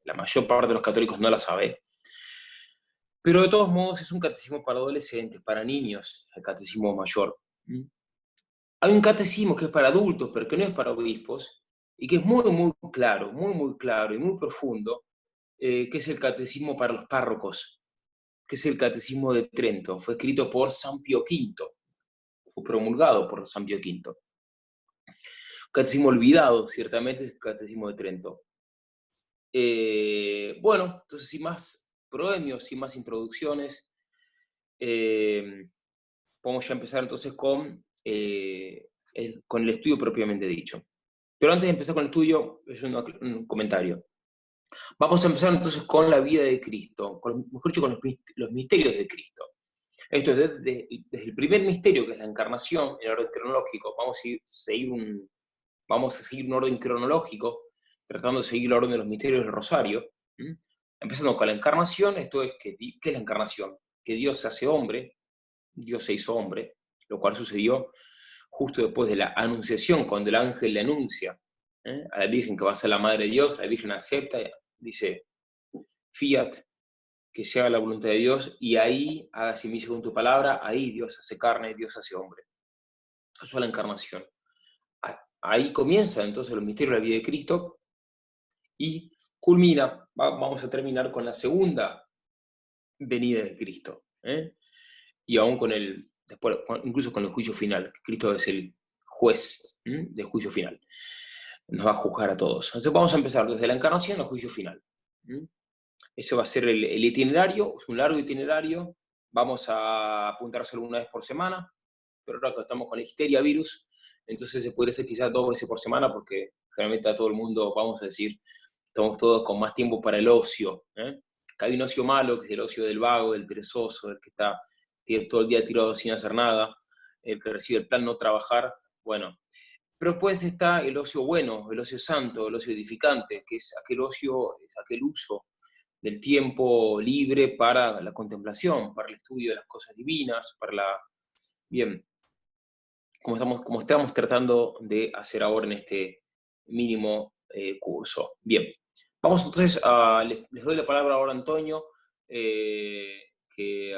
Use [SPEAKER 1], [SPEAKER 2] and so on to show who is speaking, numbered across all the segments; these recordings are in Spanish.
[SPEAKER 1] la mayor parte de los católicos no la sabe. Pero de todos modos es un catecismo para adolescentes, para niños, el catecismo mayor. ¿Mm? Hay un catecismo que es para adultos, pero que no es para obispos, y que es muy claro y muy profundo, que es el catecismo para los párrocos, que es el catecismo de Trento. Fue escrito por San Pío V, fue promulgado por San Pío V. Catecismo olvidado, ciertamente, es el catecismo de Trento. Bueno, entonces sin más proemios, sin más introducciones, vamos ya a empezar entonces con el estudio propiamente dicho. Pero antes de empezar con el estudio, es un comentario. Vamos a empezar entonces con la vida de Cristo, mejor dicho, con los misterios de Cristo. Esto es desde el primer misterio, que es la encarnación, en orden cronológico. Vamos a seguir un orden cronológico, tratando de seguir el orden de los misterios del Rosario. ¿Mm? Empezando con la encarnación, esto es, ¿qué es la encarnación? Que Dios se hace hombre, Dios se hizo hombre, lo cual sucedió justo después de la anunciación, cuando el ángel le anuncia a la Virgen que va a ser la Madre de Dios, la Virgen acepta, dice, fiat, que se haga la voluntad de Dios, y ahí, hágase en mí según tu palabra, ahí Dios hace carne, Dios hace hombre. Eso es la encarnación. Ahí comienza entonces el misterio de la vida de Cristo, y culmina, vamos a terminar con la segunda venida de Cristo. Y aún después, incluso con el juicio final. Cristo es el juez del juicio final. Nos va a juzgar a todos. Entonces vamos a empezar desde la encarnación al juicio final. Ese va a ser el itinerario, es un largo itinerario. Vamos a apuntar solo una vez por semana, pero ahora que estamos con la histeria virus, entonces se puede ser quizás 2 veces por semana, porque generalmente a todo el mundo, vamos a decir, estamos todos con más tiempo para el ocio. Que hay un ocio malo, que es el ocio del vago, del perezoso, del que está todo el día tirado sin hacer nada, el que recibe el plan no trabajar. Bueno, pero después está el ocio bueno, el ocio santo, el ocio edificante, que es aquel ocio, es aquel uso del tiempo libre para la contemplación, para el estudio de las cosas divinas, para la... Bien, como estamos tratando de hacer ahora en este mínimo curso. Bien, vamos entonces les doy la palabra ahora a Antonio.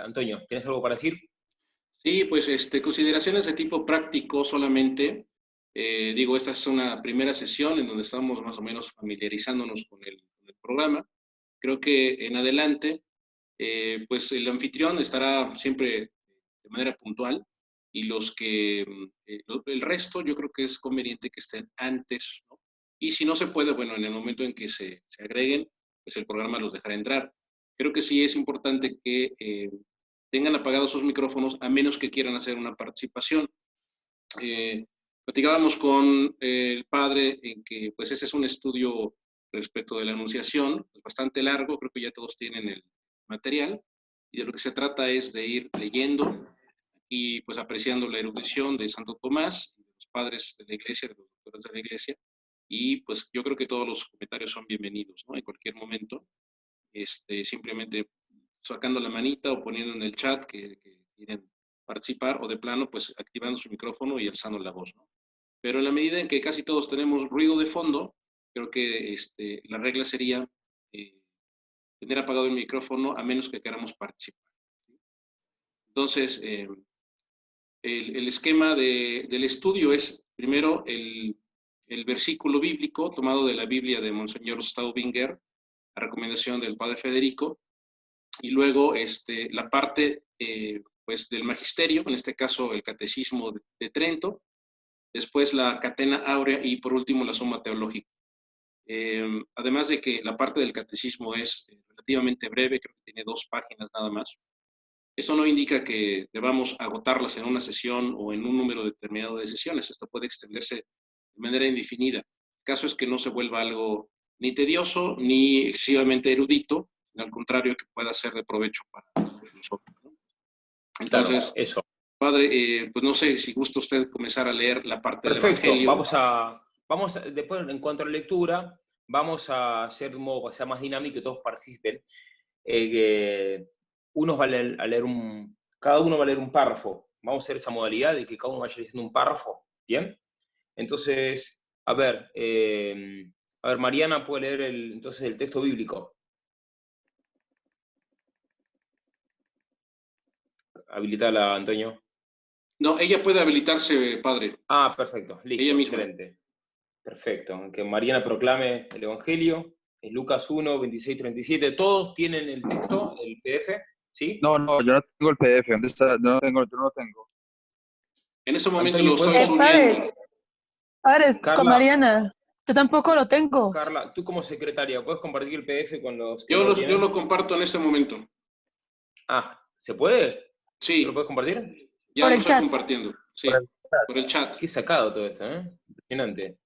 [SPEAKER 1] Antonio, ¿tienes algo para decir?
[SPEAKER 2] Sí, pues consideraciones de tipo práctico solamente. Digo, esta es una primera sesión en donde estamos más o menos familiarizándonos con el programa. Creo que en adelante, pues el anfitrión estará siempre de manera puntual y el resto yo creo que es conveniente que estén antes, ¿no? Y si no se puede, bueno, en el momento en que se agreguen, pues el programa los dejará entrar. Creo que sí es importante que tengan apagados sus micrófonos a menos que quieran hacer una participación. Platicábamos con el padre en que pues ese es un estudio respecto de la Anunciación, pues bastante largo, creo que ya todos tienen el material, y de lo que se trata es de ir leyendo y pues apreciando la erudición de Santo Tomás, de los padres de la Iglesia, de los doctores de la Iglesia, y pues yo creo que todos los comentarios son bienvenidos, ¿no? En cualquier momento, simplemente sacando la manita o poniendo en el chat que quieren participar, o de plano, pues activando su micrófono y alzando la voz, ¿no? Pero en la medida en que casi todos tenemos ruido de fondo, creo que la regla sería tener apagado el micrófono a menos que queramos participar. Entonces, el esquema del estudio es primero el versículo bíblico tomado de la Biblia de Monseñor Staubinger, a recomendación del Padre Federico, y luego la parte pues del magisterio, en este caso el catecismo de Trento, después la catena áurea y por último la suma teológica. Además de que la parte del catecismo es relativamente breve, creo que tiene 2 páginas nada más. Eso no indica que debamos agotarlas en una sesión o en un número determinado de sesiones. Esto puede extenderse de manera indefinida. El caso es que no se vuelva algo ni tedioso ni excesivamente erudito, sino al contrario, que pueda ser de provecho para nosotros, ¿no?
[SPEAKER 1] Claro,
[SPEAKER 2] Entonces,
[SPEAKER 1] eso.
[SPEAKER 2] padre, pues no sé si gusta usted comenzar a leer la parte del
[SPEAKER 1] Perfecto.
[SPEAKER 2] Evangelio.
[SPEAKER 1] Después, en cuanto a la lectura, vamos a hacer de un modo que sea más dinámico y todos participen. Unos va a leer cada uno va a leer un párrafo. Vamos a hacer esa modalidad de que cada uno vaya leyendo un párrafo. ¿Bien? Entonces, a ver, A ver, Mariana puede leer entonces el texto bíblico. Habilitala, Antonio.
[SPEAKER 2] No, ella puede habilitarse, padre.
[SPEAKER 1] Ah, perfecto, listo,
[SPEAKER 2] Ella misma.
[SPEAKER 1] excelente. Perfecto, que Mariana proclame el Evangelio, en Lucas 1, 26, 37. ¿Todos tienen el texto, el PDF? ¿Sí?
[SPEAKER 3] No, yo no tengo el PDF. ¿Dónde está? Yo no lo tengo.
[SPEAKER 2] En ese momento
[SPEAKER 1] Antonio,
[SPEAKER 2] lo estoy
[SPEAKER 1] ¿puedes?
[SPEAKER 2] subiendo.
[SPEAKER 4] Padre, con
[SPEAKER 1] Carla,
[SPEAKER 4] Mariana. Yo tampoco lo tengo.
[SPEAKER 1] Carla, tú como secretaria, ¿puedes compartir el PDF con los que
[SPEAKER 2] Yo
[SPEAKER 1] no lo
[SPEAKER 2] lo
[SPEAKER 1] tienen?
[SPEAKER 2] comparto en este momento.
[SPEAKER 1] Ah, ¿se puede? ¿Tú lo
[SPEAKER 2] Sí,
[SPEAKER 1] puedes compartir?
[SPEAKER 2] ya
[SPEAKER 4] Por
[SPEAKER 2] lo
[SPEAKER 4] el
[SPEAKER 2] estoy
[SPEAKER 4] chat.
[SPEAKER 2] compartiendo. Sí,
[SPEAKER 3] Por el chat.
[SPEAKER 2] por el chat.
[SPEAKER 1] Qué sacado todo esto, ¿eh? Impresionante.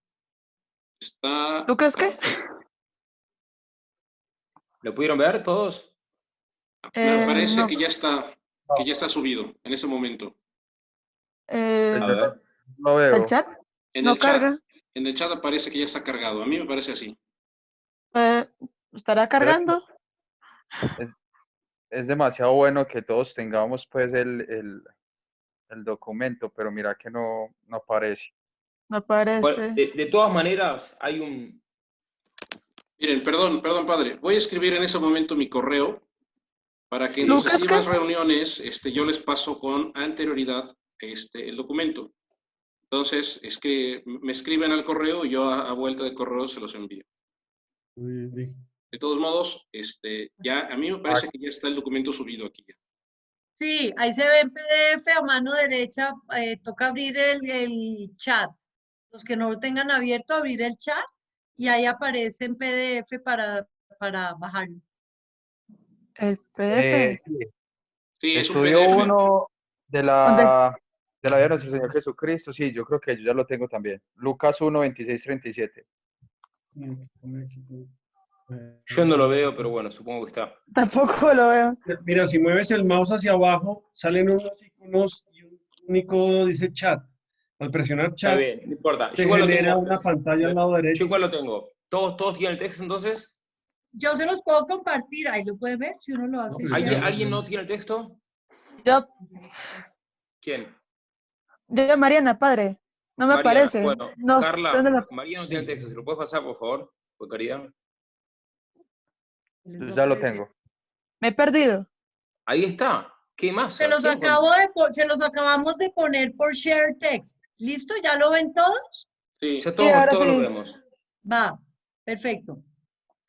[SPEAKER 2] Está.
[SPEAKER 4] ¿Lucas qué?
[SPEAKER 1] ¿Lo pudieron ver todos?
[SPEAKER 2] Me parece
[SPEAKER 4] No.
[SPEAKER 2] que ya está subido en ese momento.
[SPEAKER 4] Eh,
[SPEAKER 1] A ver.
[SPEAKER 3] No
[SPEAKER 4] ¿El
[SPEAKER 3] veo.
[SPEAKER 4] chat?
[SPEAKER 2] En
[SPEAKER 4] No
[SPEAKER 2] el chat.
[SPEAKER 4] carga.
[SPEAKER 2] En el chat aparece que ya está cargado. A mí me parece así.
[SPEAKER 4] ¿Estará
[SPEAKER 3] Pero
[SPEAKER 4] cargando?
[SPEAKER 3] es demasiado bueno que todos tengamos pues el documento, pero mira que no aparece.
[SPEAKER 4] No
[SPEAKER 1] Bueno,
[SPEAKER 4] parece.
[SPEAKER 1] de todas maneras, hay un...
[SPEAKER 2] Miren, perdón, padre. Voy a escribir en ese momento mi correo para que en
[SPEAKER 1] Sí.
[SPEAKER 4] ¿Lucas qué?
[SPEAKER 2] sucesivas reuniones yo les paso con anterioridad el documento. Entonces, es que me escriben al correo y yo a vuelta de correo se los envío. De todos modos, ya a mí me parece que ya está el documento subido aquí.
[SPEAKER 5] Sí, ahí se ve en PDF a mano derecha, toca abrir el chat. Los que no lo tengan abierto, abrir el chat y ahí aparece en PDF para bajarlo.
[SPEAKER 4] El PDF.
[SPEAKER 3] Sí,
[SPEAKER 2] Sí, es un
[SPEAKER 3] estudio
[SPEAKER 2] PDF.
[SPEAKER 3] 1 de
[SPEAKER 4] ¿Dónde?
[SPEAKER 3] de la vida de nuestro Señor Jesucristo. Sí, yo creo que yo ya lo tengo también. Lucas 1, 26, 37.
[SPEAKER 1] Yo no lo veo, pero bueno, supongo que está.
[SPEAKER 4] Tampoco lo veo.
[SPEAKER 6] Mira, si mueves el mouse hacia abajo, salen unos iconos y un icono dice chat. Al presionar
[SPEAKER 1] Está
[SPEAKER 6] chat,
[SPEAKER 1] bien, no importa. Yo
[SPEAKER 6] te
[SPEAKER 1] igual lo
[SPEAKER 6] genera
[SPEAKER 1] tengo.
[SPEAKER 6] una pantalla al lado
[SPEAKER 1] Yo
[SPEAKER 6] derecho.
[SPEAKER 1] igual lo tengo. ¿Todos tienen el texto entonces?
[SPEAKER 5] Yo se los puedo compartir, ahí lo pueden ver si uno lo hace.
[SPEAKER 6] pues
[SPEAKER 1] ¿Alguien,
[SPEAKER 5] share.
[SPEAKER 1] ¿alguien no tiene el texto?
[SPEAKER 4] Yo,
[SPEAKER 1] ¿Quién?
[SPEAKER 4] Mariana, padre. No me
[SPEAKER 1] Mariana.
[SPEAKER 4] aparece.
[SPEAKER 1] Bueno,
[SPEAKER 4] No sé
[SPEAKER 1] Carla,
[SPEAKER 4] dónde lo...
[SPEAKER 1] Mariana no tiene el texto. ¿Se lo puedes pasar, por favor? Por caridad.
[SPEAKER 5] Les va a
[SPEAKER 3] Ya lo
[SPEAKER 5] aparecer.
[SPEAKER 3] tengo.
[SPEAKER 4] Me he perdido.
[SPEAKER 1] Ahí está. ¿Qué más?
[SPEAKER 5] Se los acabamos de poner por share text. ¿Listo? ¿Ya lo ven todos?
[SPEAKER 2] Sí.
[SPEAKER 1] Ya
[SPEAKER 4] Sí, ahora
[SPEAKER 1] todos lo
[SPEAKER 4] sí.
[SPEAKER 1] vemos.
[SPEAKER 5] Va, perfecto.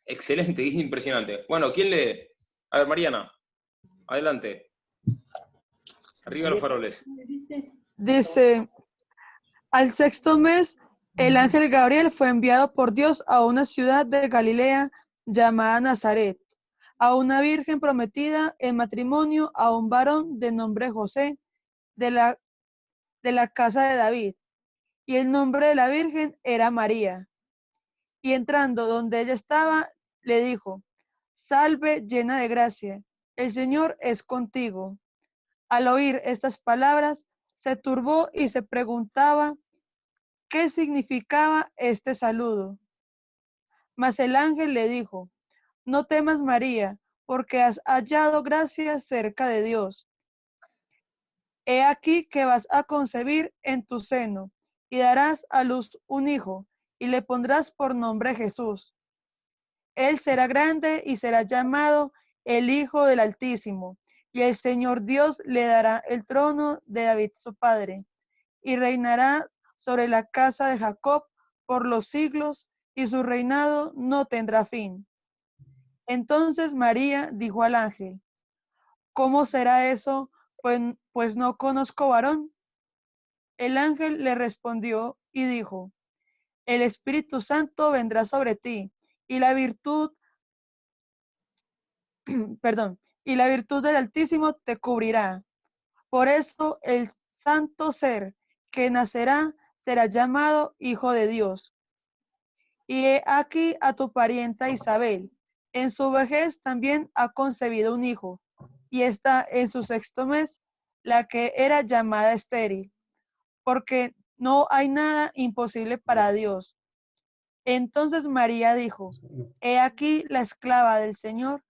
[SPEAKER 1] Excelente, es impresionante. Bueno, ¿quién lee? A ver, Mariana. Adelante. Arriba los faroles.
[SPEAKER 4] Dice, al sexto mes, el ángel Gabriel fue enviado por Dios a una ciudad de Galilea llamada Nazaret, a una virgen prometida en matrimonio a un varón de nombre José, de la casa de David, y el nombre de la virgen era María. Y entrando donde ella estaba, le dijo, salve llena de gracia, el Señor es contigo. Al oír estas palabras, se turbó y se preguntaba qué significaba este saludo. Mas el ángel le dijo, no temas María, porque has hallado gracia cerca de Dios. He aquí que vas a concebir en tu seno y darás a luz un hijo y le pondrás por nombre Jesús. Él será grande y será llamado el Hijo del Altísimo, y el Señor Dios le dará el trono de David su padre, y reinará sobre la casa de Jacob por los siglos, y su reinado no tendrá fin. Entonces María dijo al ángel, ¿cómo será eso? Pues no conozco varón. El ángel le respondió y dijo, el Espíritu Santo vendrá sobre ti, y la virtud y la virtud del Altísimo te cubrirá. Por eso el santo ser que nacerá será llamado Hijo de Dios. Y he aquí a tu parienta Isabel. En su vejez también ha concebido un hijo, y está en su sexto mes, la que era llamada estéril, porque no hay nada imposible para Dios. Entonces María dijo, he aquí la esclava del Señor,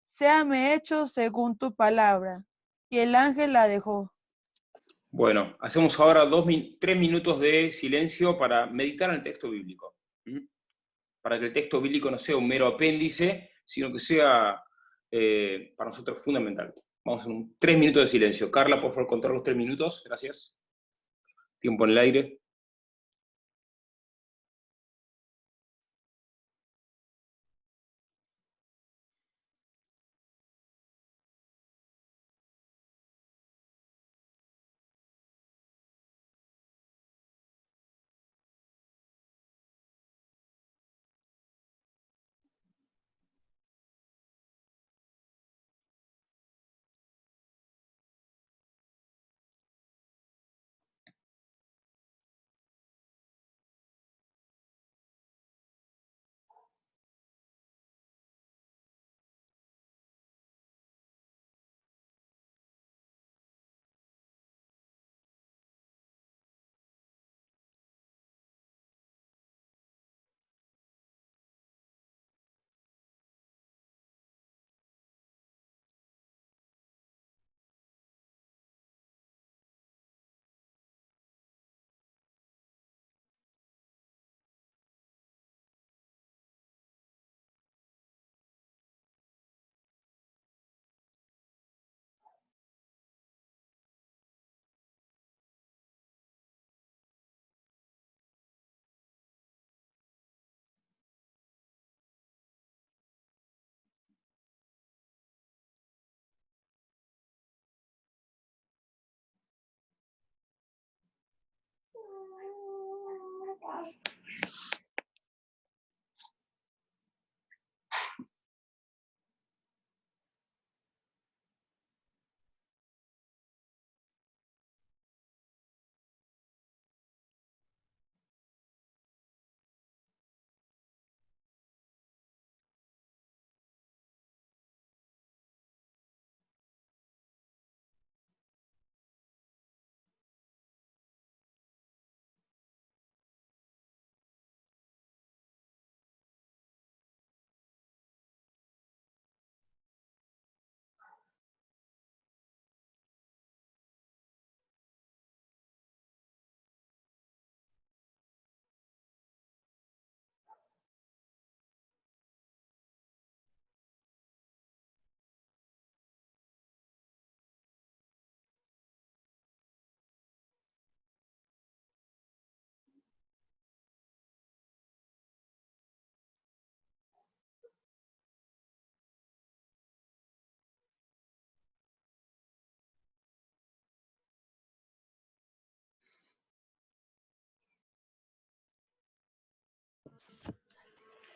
[SPEAKER 4] séame hecho según tu palabra. Y el ángel la dejó.
[SPEAKER 1] Bueno, hacemos ahora 3 minutos de silencio para meditar en el texto bíblico. ¿Mm? para que el texto bíblico no sea un mero apéndice, sino que sea para nosotros fundamental. Vamos a 3 minutos de silencio. Carla, por favor, contar los 3 minutos. Gracias. Tiempo en el aire.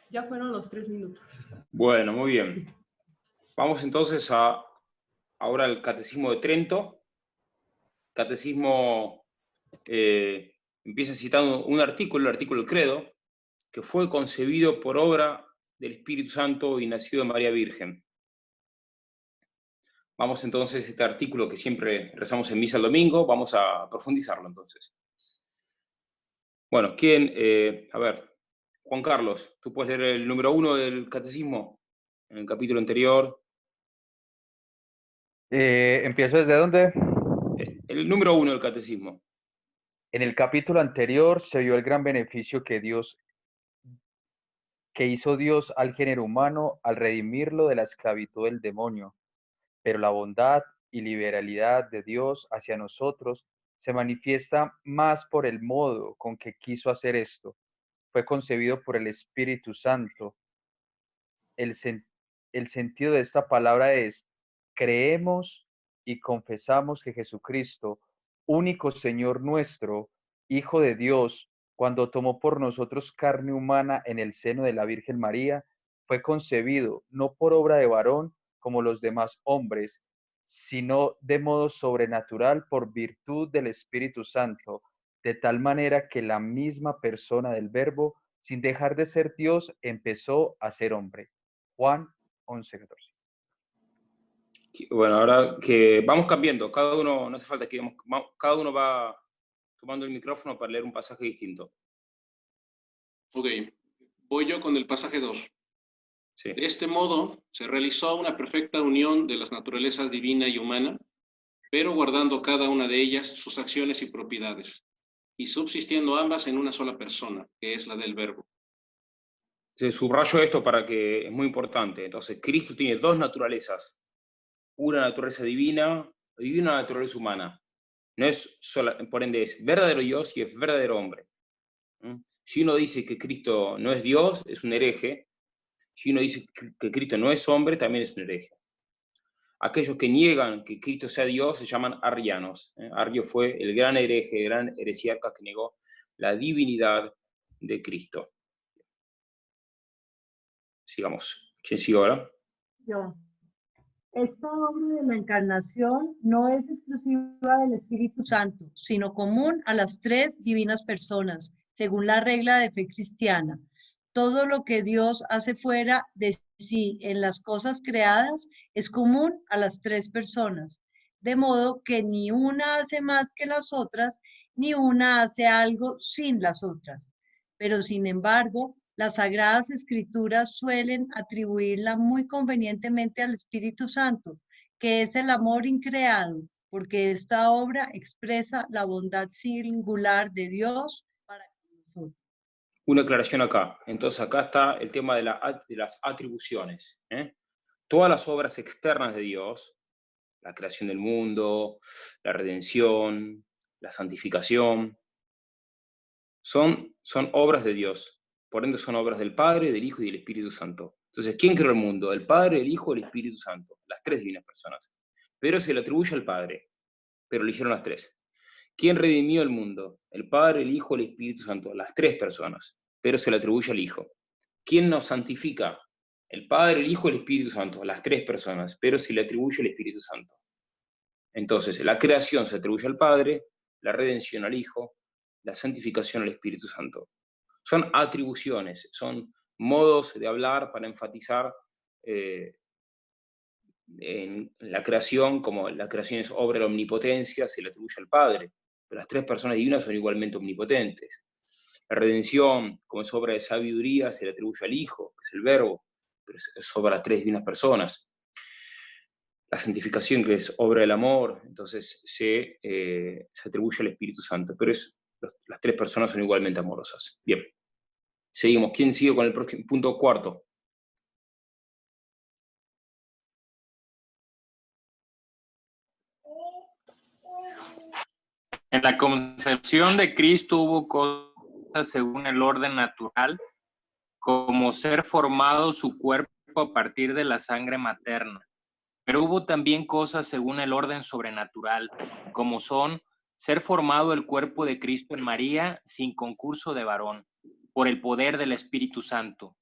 [SPEAKER 7] Ya fueron los 3 minutos.
[SPEAKER 1] Bueno, muy bien. Vamos entonces ahora al Catecismo de Trento. Catecismo empieza citando un artículo, el artículo del Credo, que fue concebido por obra del Espíritu Santo y nacido de María Virgen. Vamos entonces a este artículo que siempre rezamos en misa el domingo, vamos a profundizarlo entonces. Bueno, a ver, Juan Carlos, ¿tú puedes leer el número 1 del Catecismo? En el capítulo anterior.
[SPEAKER 3] ¿Empiezo desde dónde?
[SPEAKER 1] El número 1 del Catecismo.
[SPEAKER 3] En el capítulo anterior se vio el gran beneficio que hizo Dios al género humano al redimirlo de la esclavitud del demonio. Pero la bondad y liberalidad de Dios hacia nosotros se manifiesta más por el modo con que quiso hacer esto. Fue concebido por el Espíritu Santo. El sentido de esta palabra es: creemos y confesamos que Jesucristo, único Señor nuestro, Hijo de Dios, cuando tomó por nosotros carne humana en el seno de la Virgen María, fue concebido no por obra de varón como los demás hombres, sino de modo sobrenatural por virtud del Espíritu Santo, de tal manera que la misma persona del Verbo, sin dejar de ser Dios, empezó a ser hombre. Juan 11:14.
[SPEAKER 1] Bueno, ahora que vamos cambiando, cada uno, no hace falta que cada uno va tomando el micrófono para leer un pasaje distinto.
[SPEAKER 2] Ok, voy yo con el pasaje 2.
[SPEAKER 1] Sí.
[SPEAKER 2] De este modo, se realizó una perfecta unión de las naturalezas divina y humana, pero guardando cada una de ellas sus acciones y propiedades, y subsistiendo ambas en una sola persona, que es la del Verbo.
[SPEAKER 1] Entonces, subrayo esto para que es muy importante. Entonces, Cristo tiene dos naturalezas. Una naturaleza divina y una naturaleza humana. No es sola, por ende, es verdadero Dios y es verdadero hombre. Si uno dice que Cristo no es Dios, es un hereje. Si uno dice que Cristo no es hombre, también es un hereje. Aquellos que niegan que Cristo sea Dios se llaman arrianos. Arrio fue el gran hereje, el gran heresiarca que negó la divinidad de Cristo. Sigamos. ¿Quién sigue ahora?
[SPEAKER 5] Yo. Esta obra de la encarnación no es exclusiva del Espíritu Santo, sino común a las tres divinas personas, según la regla de fe cristiana. Todo lo que Dios hace fuera de sí en las cosas creadas es común a las tres personas, de modo que ni una hace más que las otras, ni una hace algo sin las otras. Pero sin embargo, las Sagradas Escrituras suelen atribuirla muy convenientemente al Espíritu Santo, que es el amor increado, porque esta obra expresa la bondad singular de Dios para nosotros.
[SPEAKER 1] Una aclaración acá. Entonces acá está el tema de las atribuciones. Todas las obras externas de Dios, la creación del mundo, la redención, la santificación, son obras de Dios. Por ende son obras del Padre, del Hijo y del Espíritu Santo. Entonces, ¿quién creó el mundo? El Padre, el Hijo y el Espíritu Santo. Las tres divinas personas. Pero se le atribuye al Padre. Pero lo hicieron las tres. ¿Quién redimió el mundo? El Padre, el Hijo y el Espíritu Santo. Las tres personas. Pero se le atribuye al Hijo. ¿Quién nos santifica? El Padre, el Hijo y el Espíritu Santo. Las tres personas. Pero se le atribuye al Espíritu Santo. Entonces, la creación se atribuye al Padre, la redención al Hijo, la santificación al Espíritu Santo. Son atribuciones, son modos de hablar para enfatizar en la creación, como la creación es obra de la omnipotencia, se le atribuye al Padre, pero las tres personas divinas son igualmente omnipotentes. La redención, como es obra de sabiduría, se le atribuye al Hijo, que es el Verbo, pero es obra de las tres divinas personas. La santificación, que es obra del amor, entonces se atribuye al Espíritu Santo, pero las tres personas son igualmente amorosas. Bien, seguimos. ¿Quién sigue con el próximo punto cuarto?
[SPEAKER 8] En la concepción de Cristo hubo cosas según el orden natural, como ser formado su cuerpo a partir de la sangre materna. Pero hubo también cosas según el orden sobrenatural, como son ser formado el cuerpo de Cristo en María sin concurso de varón, por el poder del Espíritu Santo.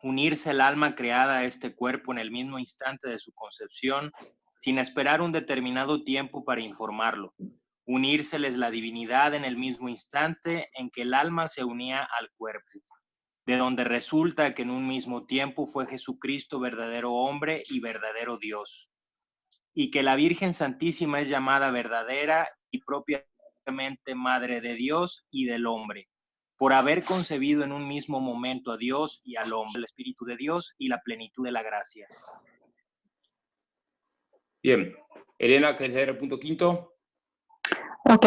[SPEAKER 8] Unirse el alma creada a este cuerpo en el mismo instante de su concepción, sin esperar un determinado tiempo para informarlo. Unírseles la divinidad en el mismo instante en que el alma se unía al cuerpo, de donde resulta que en un mismo tiempo fue Jesucristo verdadero hombre y verdadero Dios, y que la Virgen Santísima es llamada verdadera y propiamente Madre de Dios y del hombre, por haber concebido en un mismo momento a Dios y al hombre, el Espíritu de Dios y la plenitud de la gracia.
[SPEAKER 1] Bien. Elena, ¿querés leer el punto quinto?
[SPEAKER 9] Ok.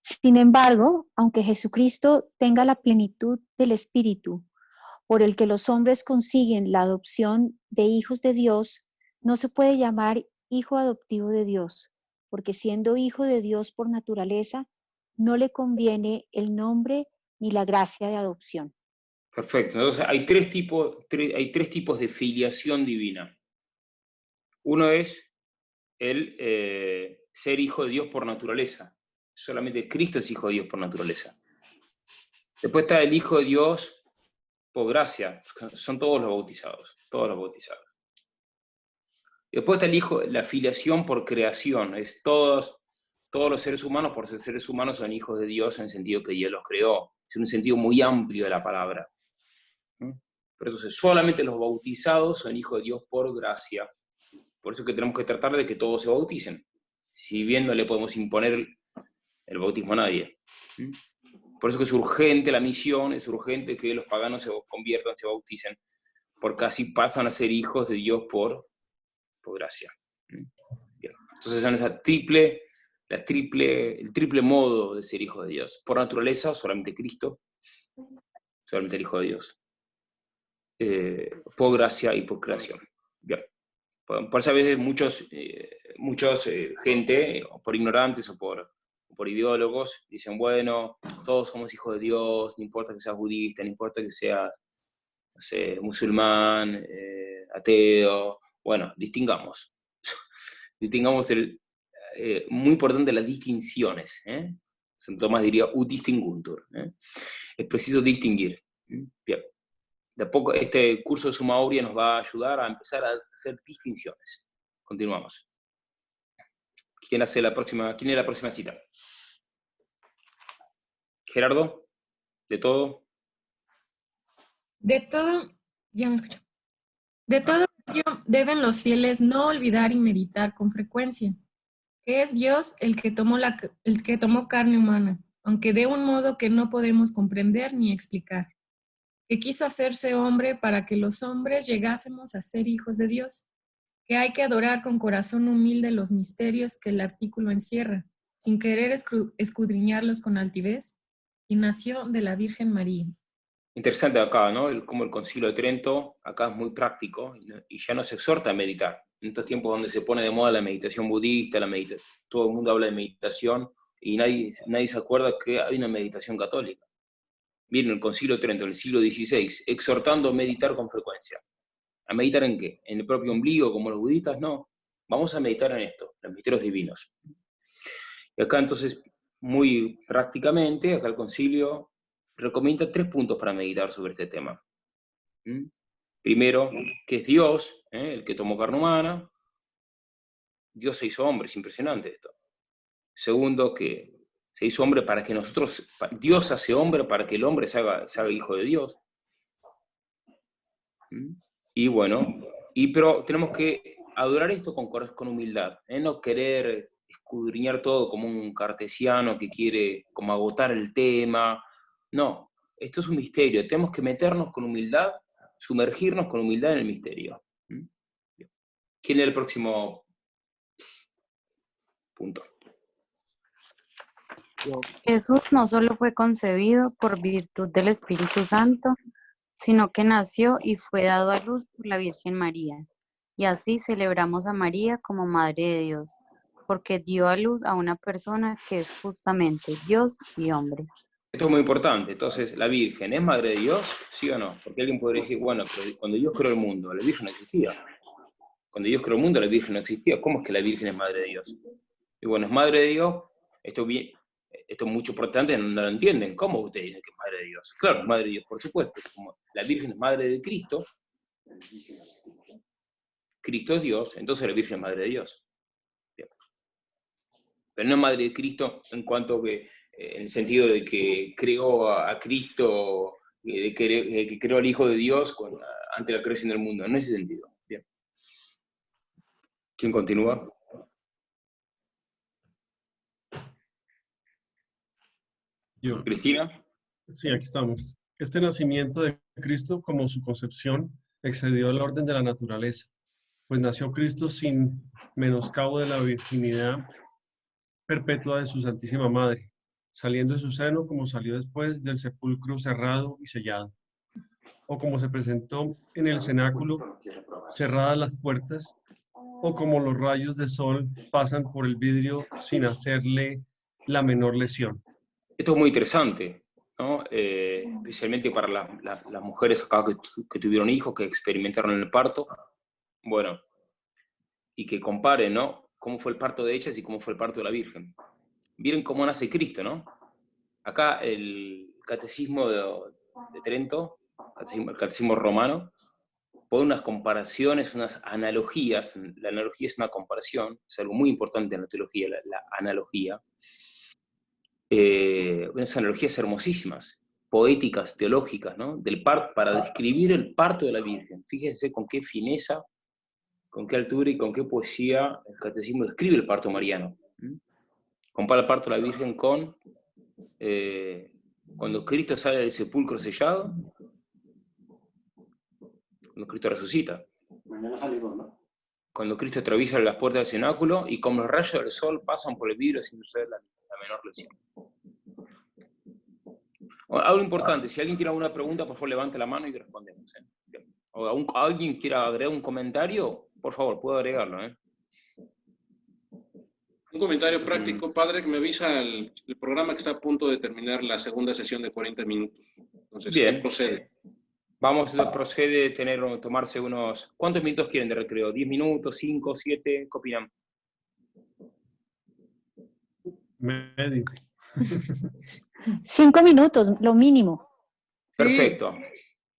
[SPEAKER 9] Sin embargo, aunque Jesucristo tenga la plenitud del Espíritu, por el que los hombres consiguen la adopción de hijos de Dios, no se puede llamar hijo adoptivo de Dios, porque siendo hijo de Dios por naturaleza, no le conviene el nombre ni la gracia de adopción.
[SPEAKER 1] Perfecto. Entonces hay tres tipos de filiación divina. Uno es el ser hijo de Dios por naturaleza. Solamente Cristo es hijo de Dios por naturaleza. Después está el hijo de Dios por gracia. Son todos los bautizados. Todos los bautizados. Y después está la filiación por creación. Es todos los seres humanos, por ser seres humanos, son hijos de Dios en el sentido que Dios los creó. Es un sentido muy amplio de la palabra. Pero entonces solamente los bautizados son hijos de Dios por gracia. Por eso que tenemos que tratar de que todos se bauticen. Si bien no le podemos imponer el bautismo a nadie. Por eso que es urgente la misión, es urgente que los paganos se conviertan, se bauticen, porque así pasan a ser hijos de Dios por gracia. Bien. Entonces son el triple modo de ser hijo de Dios. Por naturaleza, solamente Cristo, solamente el Hijo de Dios. por gracia y por creación. Bien. Por eso a veces muchos gente, por ignorantes o por ideólogos, dicen, bueno, todos somos hijos de Dios, no importa que seas budista, no importa que seas, no sé, musulmán, ateo. Bueno, distingamos. Distingamos muy importante las distinciones. Santo Tomás diría, ut distinguntur. Es preciso distinguir. Bien. De a poco este curso de Summa Aurea nos va a ayudar a empezar a hacer distinciones. Continuamos. ¿Quién es la próxima cita? Gerardo, ¿de todo?
[SPEAKER 10] De todo, ya me escucho. De todo ello deben los fieles no olvidar y meditar con frecuencia, que es Dios el que tomó carne humana, aunque de un modo que no podemos comprender ni explicar, que quiso hacerse hombre para que los hombres llegásemos a ser hijos de Dios, que hay que adorar con corazón humilde los misterios que el artículo encierra, sin querer escudriñarlos con altivez, y nació de la Virgen María.
[SPEAKER 1] Interesante acá, ¿no? Como el Concilio de Trento, acá es muy práctico, y ya nos exhorta a meditar. En estos tiempos donde se pone de moda la meditación budista, todo el mundo habla de meditación, y nadie se acuerda que hay una meditación católica. Miren, el Concilio de Trento, en el siglo XVI, exhortando a meditar con frecuencia. ¿A meditar en qué? ¿En el propio ombligo, como los budistas? No. Vamos a meditar en esto, los misterios divinos. Y acá entonces, muy prácticamente, acá el Concilio recomienda 3 puntos para meditar sobre este tema. Primero, que es Dios, el que tomó carne humana. Dios se hizo hombre, es impresionante esto. Segundo, que se hizo hombre para que Dios hace hombre para que el hombre se haga hijo de Dios. Y bueno, pero tenemos que adorar esto con humildad, no querer escudriñar todo como un cartesiano que quiere como agotar el tema. No, esto es un misterio, tenemos que meternos con humildad, sumergirnos con humildad en el misterio. ¿Quién es el próximo punto?
[SPEAKER 11] Jesús no solo fue concebido por virtud del Espíritu Santo, sino que nació y fue dado a luz por la Virgen María. Y así celebramos a María como Madre de Dios, porque dio a luz a una persona que es justamente Dios y hombre.
[SPEAKER 1] Esto es muy importante. Entonces, ¿la Virgen es Madre de Dios? ¿Sí o no? Porque alguien podría decir, bueno, pero cuando Dios creó el mundo, la Virgen no existía. Cuando Dios creó el mundo, la Virgen no existía. ¿Cómo es que la Virgen es Madre de Dios? Y bueno, es Madre de Dios. Esto muchos protestantes no lo entienden. ¿Cómo usted dice que es Madre de Dios? Claro, es Madre de Dios, por supuesto. Como la Virgen es Madre de Cristo, Cristo es Dios, entonces la Virgen es Madre de Dios. Bien. Pero no es Madre de Cristo en cuanto que, en el sentido de que creó a Cristo, de que creó al Hijo de Dios ante la creación del mundo, en ese sentido. Bien. ¿Quién continúa?
[SPEAKER 6] Yo.
[SPEAKER 1] ¿Cristina?
[SPEAKER 6] Sí, aquí estamos. Este nacimiento de Cristo, como su concepción, excedió el orden de la naturaleza, pues nació Cristo sin menoscabo de la virginidad perpetua de su Santísima Madre, saliendo de su seno como salió después del sepulcro cerrado y sellado, o como se presentó en el cenáculo, cerradas las puertas, o como los rayos de sol pasan por el vidrio sin hacerle la menor lesión.
[SPEAKER 1] Esto es muy interesante, ¿no? Especialmente para las mujeres acá que tuvieron hijos, que experimentaron el parto, bueno, y que comparen, ¿no? Cómo fue el parto de ellas y cómo fue el parto de la Virgen. Miren cómo nace Cristo, ¿no? Acá el Catecismo de Trento, el Catecismo romano, pone unas comparaciones, unas analogías. La analogía es una comparación, es algo muy importante en la teología, la analogía. Unas analogías hermosísimas, poéticas, teológicas, ¿no? Para describir el parto de la Virgen. Fíjense con qué fineza, con qué altura y con qué poesía el Catecismo describe el parto mariano. Compara el parto de la Virgen con cuando Cristo sale del sepulcro sellado, cuando Cristo resucita. Cuando Cristo atraviesa las puertas del cenáculo y como los rayos del sol pasan por el vidrio sin hacer la menor lesión. Algo importante, si alguien tiene alguna pregunta, por favor levante la mano y respondemos. Bien. o alguien quiera agregar un comentario, por favor, puedo agregarlo, ¿eh?
[SPEAKER 2] Un comentario práctico, padre, que me avisa el programa que está a punto de terminar la segunda sesión de 40 minutos. Entonces, ¿qué
[SPEAKER 1] Bien.
[SPEAKER 2] procede?
[SPEAKER 1] Vamos, procede tomarse unos... ¿Cuántos minutos quieren de recreo? ¿10 minutos? ¿5? ¿7? ¿Qué opinan?
[SPEAKER 6] Medio.
[SPEAKER 9] 5 minutos, lo mínimo.
[SPEAKER 1] Perfecto.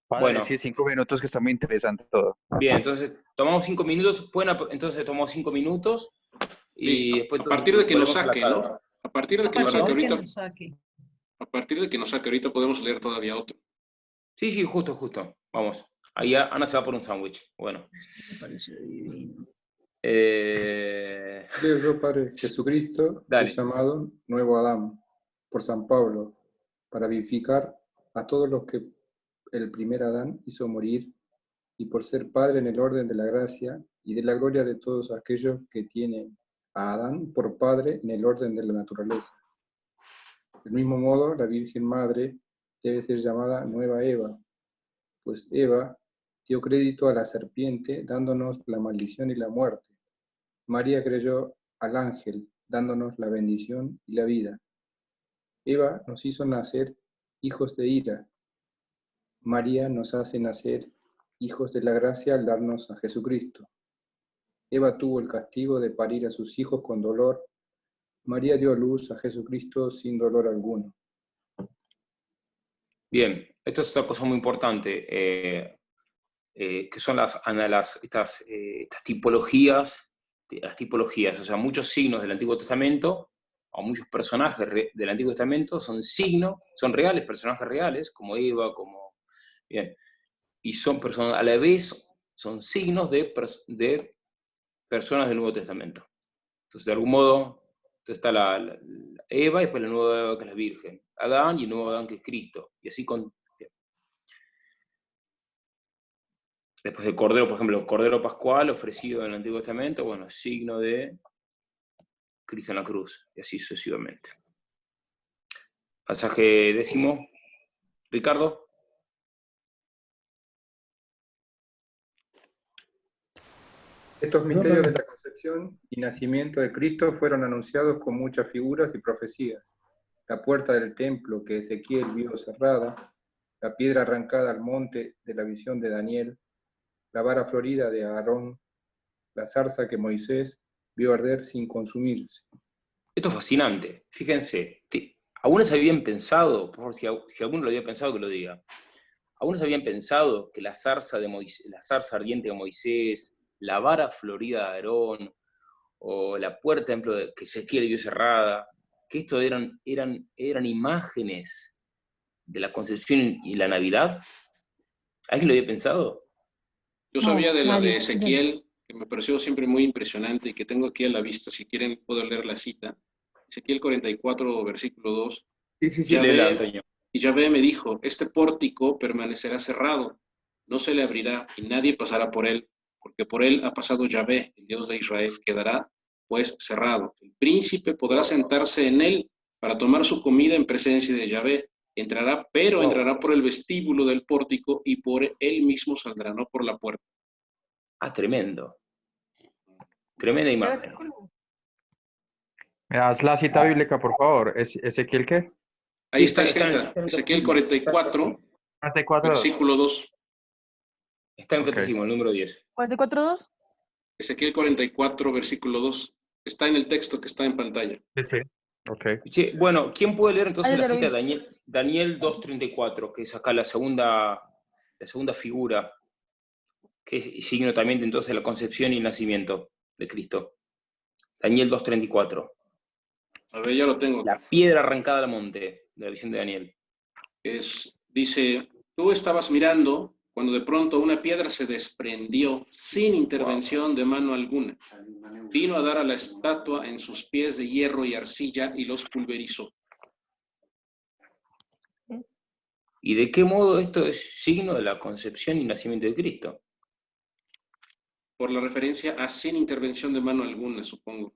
[SPEAKER 3] Padre,
[SPEAKER 1] Bueno.
[SPEAKER 3] sí, 5 minutos, que está muy interesante todo.
[SPEAKER 1] Bien, entonces tomamos 5 minutos. Entonces tomamos 5 minutos y
[SPEAKER 2] Sí,
[SPEAKER 1] después...
[SPEAKER 2] a partir de que nos
[SPEAKER 1] volvemos a la
[SPEAKER 2] saque,
[SPEAKER 1] carga.
[SPEAKER 2] ¿no? A partir de que
[SPEAKER 5] A
[SPEAKER 2] nos
[SPEAKER 5] partir
[SPEAKER 2] saque
[SPEAKER 5] de que
[SPEAKER 2] ahorita,
[SPEAKER 5] nos saque.
[SPEAKER 2] a partir de que nos saque ahorita podemos leer todavía otro.
[SPEAKER 1] Sí, sí, justo. Vamos. Ahí Ana se va por un sándwich. Bueno.
[SPEAKER 5] Me parece divino.
[SPEAKER 12] Leo yo, Padre, Jesucristo
[SPEAKER 1] Dale.
[SPEAKER 12] es llamado Nuevo Adán por San Pablo para vivificar a todos los que el primer Adán hizo morir y por ser Padre en el orden de la gracia y de la gloria de todos aquellos que tienen a Adán por Padre en el orden de la naturaleza. Del mismo modo, la Virgen Madre debe ser llamada Nueva Eva, pues Eva dio crédito a la serpiente dándonos la maldición y la muerte. María creyó al ángel, dándonos la bendición y la vida. Eva nos hizo nacer hijos de ira. María nos hace nacer hijos de la gracia al darnos a Jesucristo. Eva tuvo el castigo de parir a sus hijos con dolor. María dio a luz a Jesucristo sin dolor alguno.
[SPEAKER 1] Bien, esto es otra cosa muy importante, que son estas tipologías, o sea, muchos signos del Antiguo Testamento, o muchos personajes del Antiguo Testamento son signos, son reales, personajes reales, como Eva, bien, y son personas, a la vez, son signos de personas del Nuevo Testamento. Entonces, de algún modo, está la Eva, y después la nueva Eva, que es la Virgen, Adán, y el nuevo Adán, que es Cristo, y así con... Después el Cordero, por ejemplo, el Cordero Pascual ofrecido en el Antiguo Testamento, bueno, signo de Cristo en la cruz, y así sucesivamente. Pasaje 10, Ricardo.
[SPEAKER 12] Estos misterios de la concepción y nacimiento de Cristo fueron anunciados con muchas figuras y profecías. La puerta del templo que Ezequiel vio cerrada, la piedra arrancada al monte de la visión de Daniel, la vara florida de Aarón, la zarza que Moisés vio arder sin consumirse.
[SPEAKER 1] Esto es fascinante. Fíjense, algunos habían pensado, por favor, si alguno lo había pensado, que lo diga. Algunos habían pensado que la zarza ardiente de Moisés, la vara florida de Aarón, o la puerta del templo que Ezequiel vio cerrada, que esto eran imágenes de la concepción y la Navidad. ¿Alguien lo había pensado?
[SPEAKER 2] Yo sabía de la de Ezequiel, que me pareció siempre muy impresionante y que tengo aquí a la vista, si quieren puedo leer la cita. Ezequiel 44, versículo 2.
[SPEAKER 1] Sí, léela, Antonio.
[SPEAKER 2] Y Yahvé me dijo, este pórtico permanecerá cerrado, no se le abrirá y nadie pasará por él, porque por él ha pasado Yahvé, el Dios de Israel, quedará pues cerrado. El príncipe podrá sentarse en él para tomar su comida en presencia de Yahvé. Entrará por el vestíbulo del pórtico y por él mismo saldrá, no por la puerta.
[SPEAKER 1] Ah, tremendo. Tremenda imagen.
[SPEAKER 3] ¿Me das la cita bíblica, por favor? ¿Ezequiel qué?
[SPEAKER 2] Ahí está escrita, Ezequiel 44, versículo 2.
[SPEAKER 1] Está en el catecismo, el número 10.
[SPEAKER 4] ¿44:2?
[SPEAKER 2] Ezequiel 44, versículo 2. Está en el texto que está en pantalla.
[SPEAKER 3] Sí. Ok.
[SPEAKER 1] Che, bueno, ¿quién puede leer entonces la cita de Daniel 2:34, que es acá la segunda figura, que es signo también de entonces la concepción y el nacimiento de Cristo? Daniel 2:34.
[SPEAKER 2] A ver, ya lo tengo.
[SPEAKER 1] La piedra arrancada al monte, de la visión de Daniel.
[SPEAKER 2] Dice, tú estabas mirando cuando de pronto una piedra se desprendió sin intervención de mano alguna. Vino a dar a la estatua en sus pies de hierro y arcilla y los pulverizó.
[SPEAKER 1] ¿Y de qué modo esto es signo de la concepción y nacimiento de Cristo?
[SPEAKER 2] Por la referencia a sin intervención de mano alguna, supongo.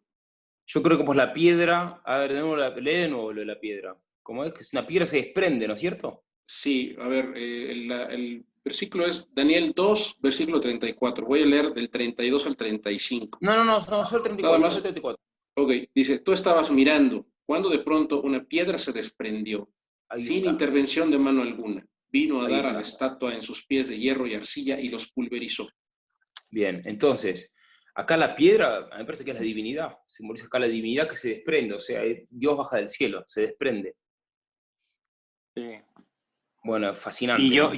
[SPEAKER 1] Yo creo que pues la piedra, a ver, lee de nuevo lo de la piedra. ¿Cómo es? Que una piedra se desprende, ¿no es cierto?
[SPEAKER 2] Sí, a ver, el versículo es Daniel 2, versículo 34. Voy a leer del 32 al 35.
[SPEAKER 1] No, solo el 34.
[SPEAKER 2] Nada más.
[SPEAKER 1] Solo el 34.
[SPEAKER 2] Ok, dice, tú estabas mirando, cuando de pronto una piedra se desprendió,
[SPEAKER 1] Ahí
[SPEAKER 2] sin
[SPEAKER 1] está.
[SPEAKER 2] intervención de mano alguna. Vino a
[SPEAKER 1] Ahí
[SPEAKER 2] dar a
[SPEAKER 1] está.
[SPEAKER 2] la estatua en sus pies de hierro y arcilla y los pulverizó.
[SPEAKER 1] Bien, entonces, acá la piedra, a mí me parece que es la divinidad. Simboliza acá la divinidad que se desprende, o sea, Dios baja del cielo, se desprende.
[SPEAKER 8] Sí.
[SPEAKER 1] Bueno, fascinante.
[SPEAKER 8] Y yo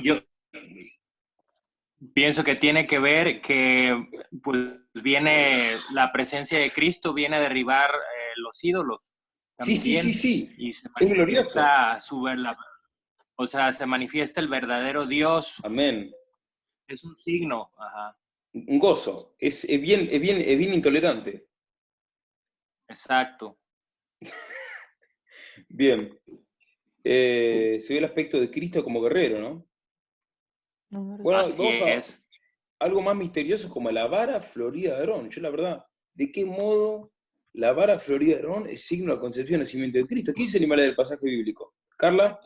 [SPEAKER 8] pienso que tiene que ver que pues, viene la presencia de Cristo, viene a derribar los ídolos.
[SPEAKER 1] Sí.
[SPEAKER 8] Y se
[SPEAKER 1] Es glorioso.
[SPEAKER 8] manifiesta o sea, se manifiesta el verdadero Dios.
[SPEAKER 1] Amén.
[SPEAKER 8] Es un signo. Ajá.
[SPEAKER 1] Un gozo. Es bien intolerante.
[SPEAKER 8] Exacto.
[SPEAKER 1] Bien. Se ve el aspecto de Cristo como guerrero, ¿no? Bueno,
[SPEAKER 8] Así
[SPEAKER 1] vamos a
[SPEAKER 8] es.
[SPEAKER 1] algo más misterioso como la vara florida de Aarón. Yo la verdad, ¿de qué modo la vara florida de Aarón es signo de la concepción y nacimiento de Cristo? ¿Quién se anima a leer el pasaje bíblico? ¿Carla?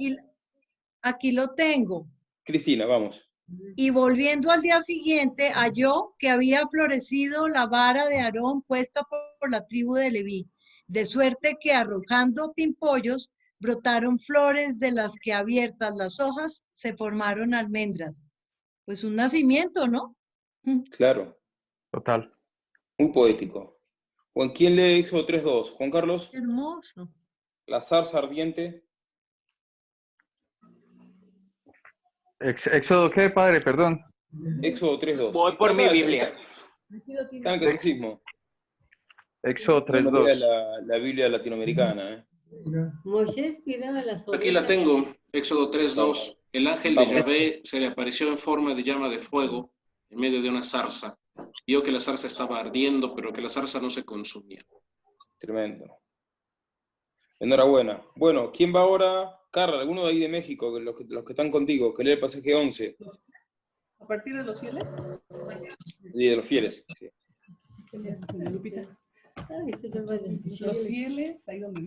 [SPEAKER 5] Aquí lo tengo.
[SPEAKER 1] Cristina, vamos.
[SPEAKER 5] Y volviendo al día siguiente, halló que había florecido la vara de Aarón puesta por la tribu de Leví, de suerte que arrojando pimpollos, brotaron flores de las que abiertas las hojas se formaron almendras. Pues un nacimiento, ¿no?
[SPEAKER 1] Claro.
[SPEAKER 3] Total.
[SPEAKER 1] Muy poético. Juan, ¿quién lee Éxodo 3.2? Juan Carlos.
[SPEAKER 5] Hermoso.
[SPEAKER 1] La zarza ardiente.
[SPEAKER 3] ¿Éxodo qué, padre? Perdón.
[SPEAKER 1] Éxodo 3.2.
[SPEAKER 8] Voy por mi Biblia.
[SPEAKER 1] Está en el catecismo.
[SPEAKER 3] Éxodo
[SPEAKER 1] No me lea
[SPEAKER 3] 3.2.
[SPEAKER 1] la Biblia latinoamericana.
[SPEAKER 13] Moisés cuidaba las ovejas.
[SPEAKER 2] Aquí la tengo, Éxodo 3:2. El ángel de
[SPEAKER 1] Vamos.
[SPEAKER 2] Yahvé se le apareció en forma de llama de fuego en medio de una zarza. Vio que la zarza estaba ardiendo, pero que la zarza no se consumía.
[SPEAKER 1] Tremendo. Enhorabuena. Bueno, ¿quién va ahora? Carla, alguno de ahí de México, los que están contigo, que lee el pasaje 11.
[SPEAKER 7] ¿A partir de los fieles?
[SPEAKER 1] Y de los fieles. Sí.
[SPEAKER 7] Lupita.
[SPEAKER 13] Ay, ¿qué te parece?
[SPEAKER 7] Los fieles, ahí donde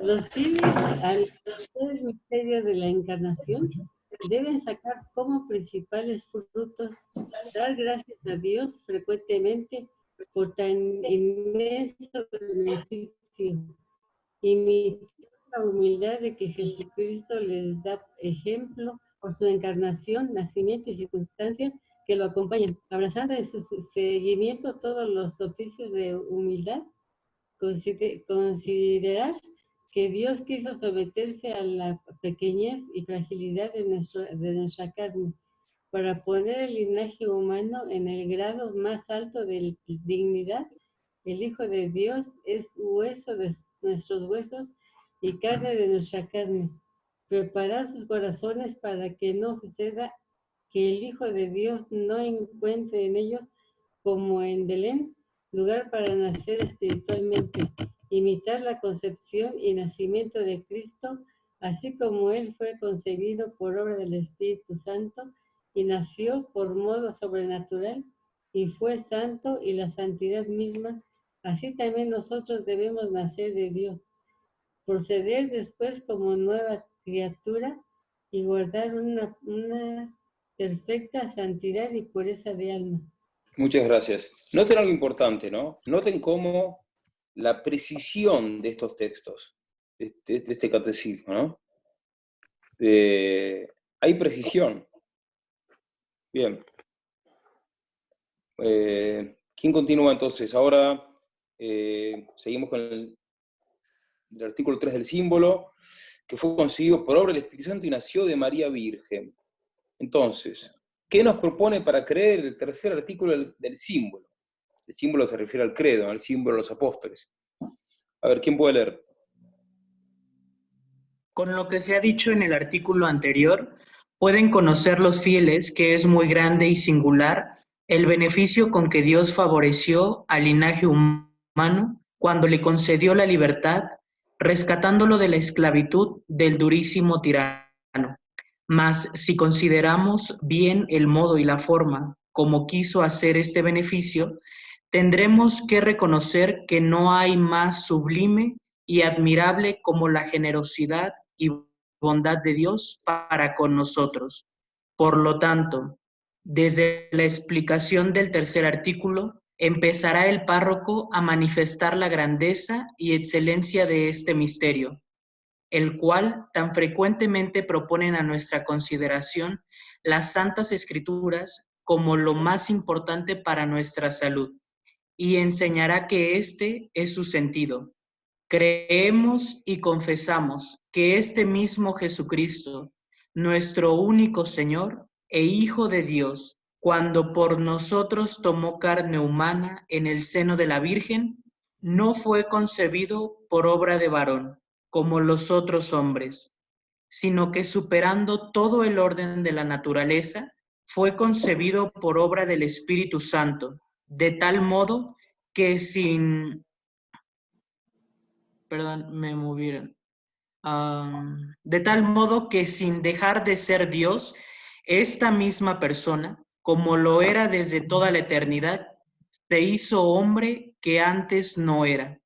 [SPEAKER 13] Los fieles al conocer el misterio de la encarnación deben sacar como principales frutos dar gracias a Dios frecuentemente por tan inmenso beneficio. Imitar la humildad de que Jesucristo les da ejemplo por su encarnación, nacimiento y circunstancias que lo acompañan. Abrazando en su seguimiento todos los oficios de humildad, considerar que Dios quiso someterse a la pequeñez y fragilidad de nuestra carne para poner el linaje humano en el grado más alto de dignidad. El Hijo de Dios es hueso de nuestros huesos y carne de nuestra carne. Preparar sus corazones para que no suceda que el Hijo de Dios no encuentre en ellos, como en Belén, lugar para nacer espiritualmente. Imitar la concepción y nacimiento de Cristo, así como Él fue concebido por obra del Espíritu Santo y nació por modo sobrenatural y fue santo y la santidad misma, así también nosotros debemos nacer de Dios, proceder después como nueva criatura y guardar una perfecta santidad y pureza de alma.
[SPEAKER 1] Muchas gracias. Noten algo importante, ¿no? Noten cómo la precisión de estos textos, de este catecismo, ¿no? Hay precisión. Bien. ¿Quién continúa entonces? Ahora seguimos con el artículo 3 del símbolo, que fue concebido por obra del Espíritu Santo y nació de María Virgen. Entonces, ¿qué nos propone para creer el tercer artículo del símbolo? El símbolo se refiere al credo, al símbolo de los apóstoles. A ver, ¿quién puede leer?
[SPEAKER 14] Con lo que se ha dicho en el artículo anterior, pueden conocer los fieles que es muy grande y singular el beneficio con que Dios favoreció al linaje humano cuando le concedió la libertad, rescatándolo de la esclavitud del durísimo tirano. Mas si consideramos bien el modo y la forma como quiso hacer este beneficio, tendremos que reconocer que no hay más sublime y admirable como la generosidad y bondad de Dios para con nosotros. Por lo tanto, desde la explicación del tercer artículo, empezará el párroco a manifestar la grandeza y excelencia de este misterio, el cual tan frecuentemente proponen a nuestra consideración las Santas Escrituras como lo más importante para nuestra salud, y enseñará que este es su sentido. Creemos y confesamos que este mismo Jesucristo, nuestro único Señor e Hijo de Dios, cuando por nosotros tomó carne humana en el seno de la Virgen, no fue concebido por obra de varón, como los otros hombres, sino que superando todo el orden de la naturaleza, fue concebido por obra del Espíritu Santo, de tal modo que de tal modo que sin dejar de ser Dios, esta misma persona, como lo era desde toda la eternidad, se hizo hombre que antes no era,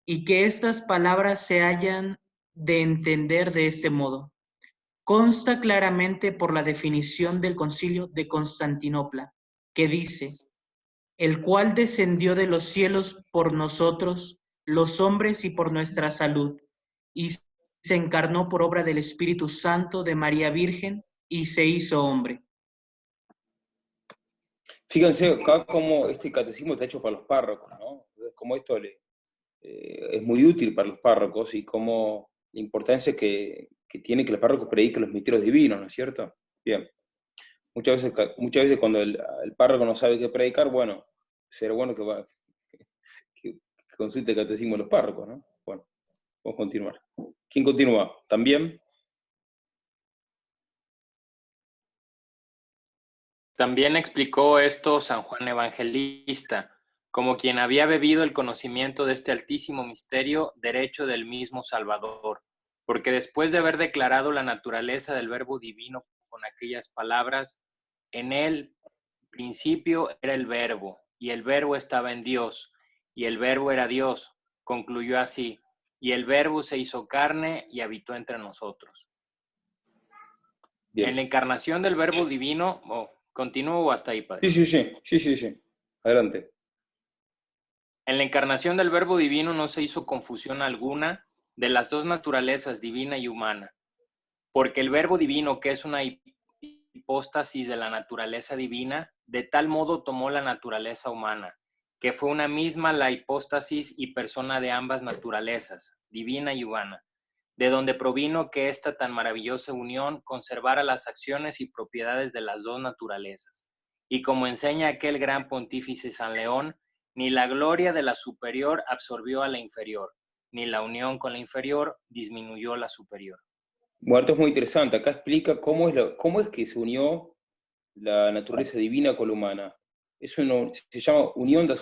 [SPEAKER 14] y que estas palabras se hayan de entender de este modo. Consta claramente por la definición del Concilio de Constantinopla, que dice: el cual descendió de los cielos por nosotros, los hombres, y por nuestra salud, y se encarnó por obra del Espíritu Santo de María Virgen, y se hizo hombre.
[SPEAKER 1] Fíjense acá cómo este catecismo está hecho para los párrocos, ¿no? Entonces, cómo esto es muy útil para los párrocos y cómo la importancia que tiene que el párroco predique los misterios divinos, ¿no es cierto? Bien. Muchas veces cuando el párroco no sabe qué predicar, bueno, será bueno que consulte el catecismo de los párrocos, ¿no? Bueno, vamos a continuar. ¿Quién continúa? ¿También?
[SPEAKER 8] También explicó esto San Juan Evangelista, como quien había bebido el conocimiento de este altísimo misterio, derecho del mismo Salvador, porque después de haber declarado la naturaleza del Verbo divino con aquellas palabras, en el principio era el Verbo, y el Verbo estaba en Dios, y el Verbo era Dios, concluyó así, y el Verbo se hizo carne y habitó entre nosotros.
[SPEAKER 1] Bien.
[SPEAKER 8] En la encarnación del Verbo divino, ¿continúo hasta ahí, padre?
[SPEAKER 1] Sí. Adelante.
[SPEAKER 8] En la encarnación del Verbo divino no se hizo confusión alguna de las dos naturalezas, divina y humana, porque el Verbo divino, que es una hipóstasis de la naturaleza divina, de tal modo tomó la naturaleza humana, que fue una misma la hipóstasis y persona de ambas naturalezas, divina y humana, de donde provino que esta tan maravillosa unión conservara las acciones y propiedades de las dos naturalezas. Y como enseña aquel gran pontífice San León, ni la gloria de la superior absorbió a la inferior, ni la unión con la inferior disminuyó la superior.
[SPEAKER 1] Bueno, esto es muy interesante. Acá explica cómo es que se unió la naturaleza divina con la humana. Se llama unión de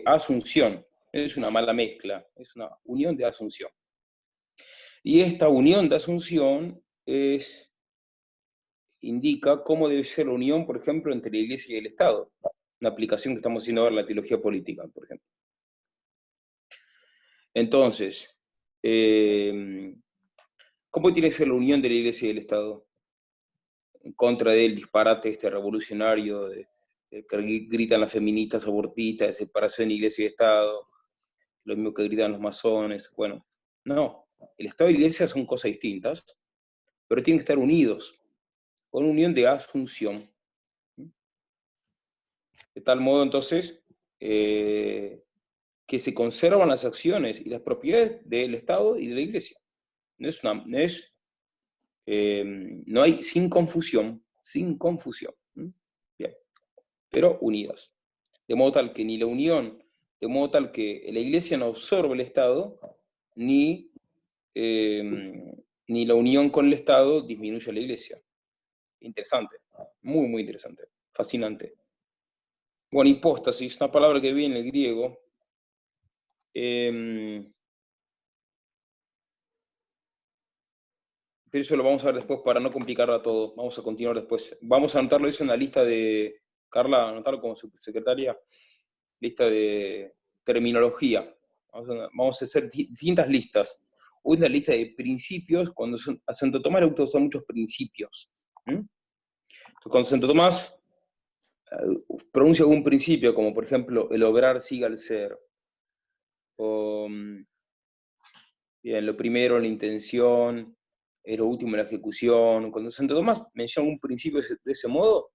[SPEAKER 1] asunción. No es una mala mezcla, es una unión de asunción. Y esta unión de asunción indica cómo debe ser la unión, por ejemplo, entre la Iglesia y el Estado. Una aplicación que estamos haciendo ahora en la teología política, por ejemplo. Entonces, ¿cómo tiene que ser la unión de la Iglesia y el Estado? En contra del disparate revolucionario que gritan las feministas abortistas, de separación de Iglesia y Estado, lo mismo que gritan los masones. Bueno, no. El Estado y la Iglesia son cosas distintas, pero tienen que estar unidos, con unión de asunción. De tal modo, entonces, que se conservan las acciones y las propiedades del Estado y de la Iglesia. No hay sin confusión. Bien. Pero unidas. De modo tal que ni la unión, de modo tal que la Iglesia no absorbe el Estado, ni la unión con el Estado disminuye a la Iglesia. Interesante, muy, muy interesante, fascinante. Bueno, hipóstasis, una palabra que viene en el griego. Pero eso lo vamos a ver después para no complicarlo a todos. Vamos a continuar después. Vamos a anotarlo eso en la lista de... Carla, anotarlo como subsecretaria. Lista de terminología. Vamos a hacer distintas listas. una lista de principios, cuando a Santo Tomás le gusta usar muchos principios. Entonces, cuando Santo Tomás pronuncia algún principio, como por ejemplo, el obrar siga al ser, o bien, lo primero la intención, lo último la ejecución, cuando Santo Tomás menciona un principio de ese modo,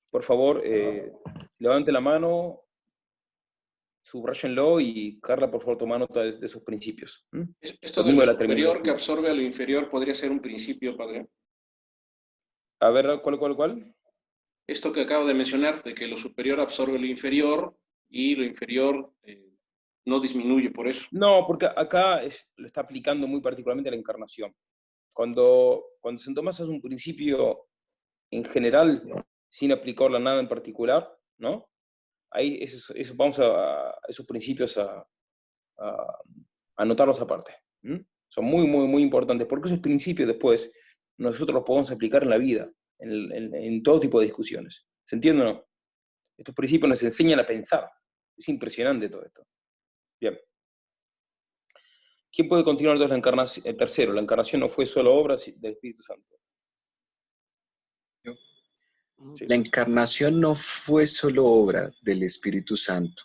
[SPEAKER 1] por favor, levante la mano, subrayenlo y Carla, por favor, toma nota de esos principios.
[SPEAKER 2] Esto de lo superior que absorbe a lo inferior podría ser un principio, padre.
[SPEAKER 1] A ver, ¿cuál?
[SPEAKER 2] Esto que acabo de mencionar, de que lo superior absorbe lo inferior y lo inferior no disminuye por eso.
[SPEAKER 1] No, porque acá lo está aplicando muy particularmente a la encarnación. Cuando Santo Tomás hace un principio en general, sin aplicarlo a nada en particular, ¿no? Ahí vamos a esos principios a anotarlos aparte. Son muy, muy, muy importantes, porque esos principios después nosotros los podemos aplicar en la vida, en todo tipo de discusiones. ¿Se entiende o no? Estos principios nos enseñan a pensar. Es impresionante todo esto. Bien. ¿Quién puede continuar entonces la encarnación? El tercero, la encarnación no fue solo obra del Espíritu Santo.
[SPEAKER 15] Sí. La encarnación no fue solo obra del Espíritu Santo,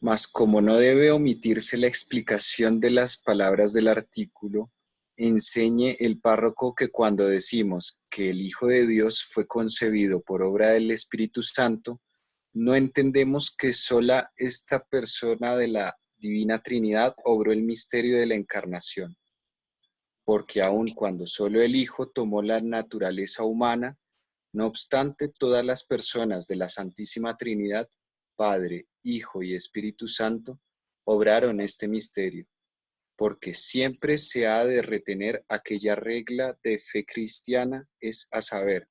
[SPEAKER 15] mas como no debe omitirse la explicación de las palabras del artículo, enseñe el párroco que cuando decimos que el Hijo de Dios fue concebido por obra del Espíritu Santo, no entendemos que sola esta persona de la Divina Trinidad obró el misterio de la encarnación, porque aun cuando solo el Hijo tomó la naturaleza humana, no obstante todas las personas de la Santísima Trinidad, Padre, Hijo y Espíritu Santo, obraron este misterio, porque siempre se ha de retener aquella regla de fe cristiana, es a saber,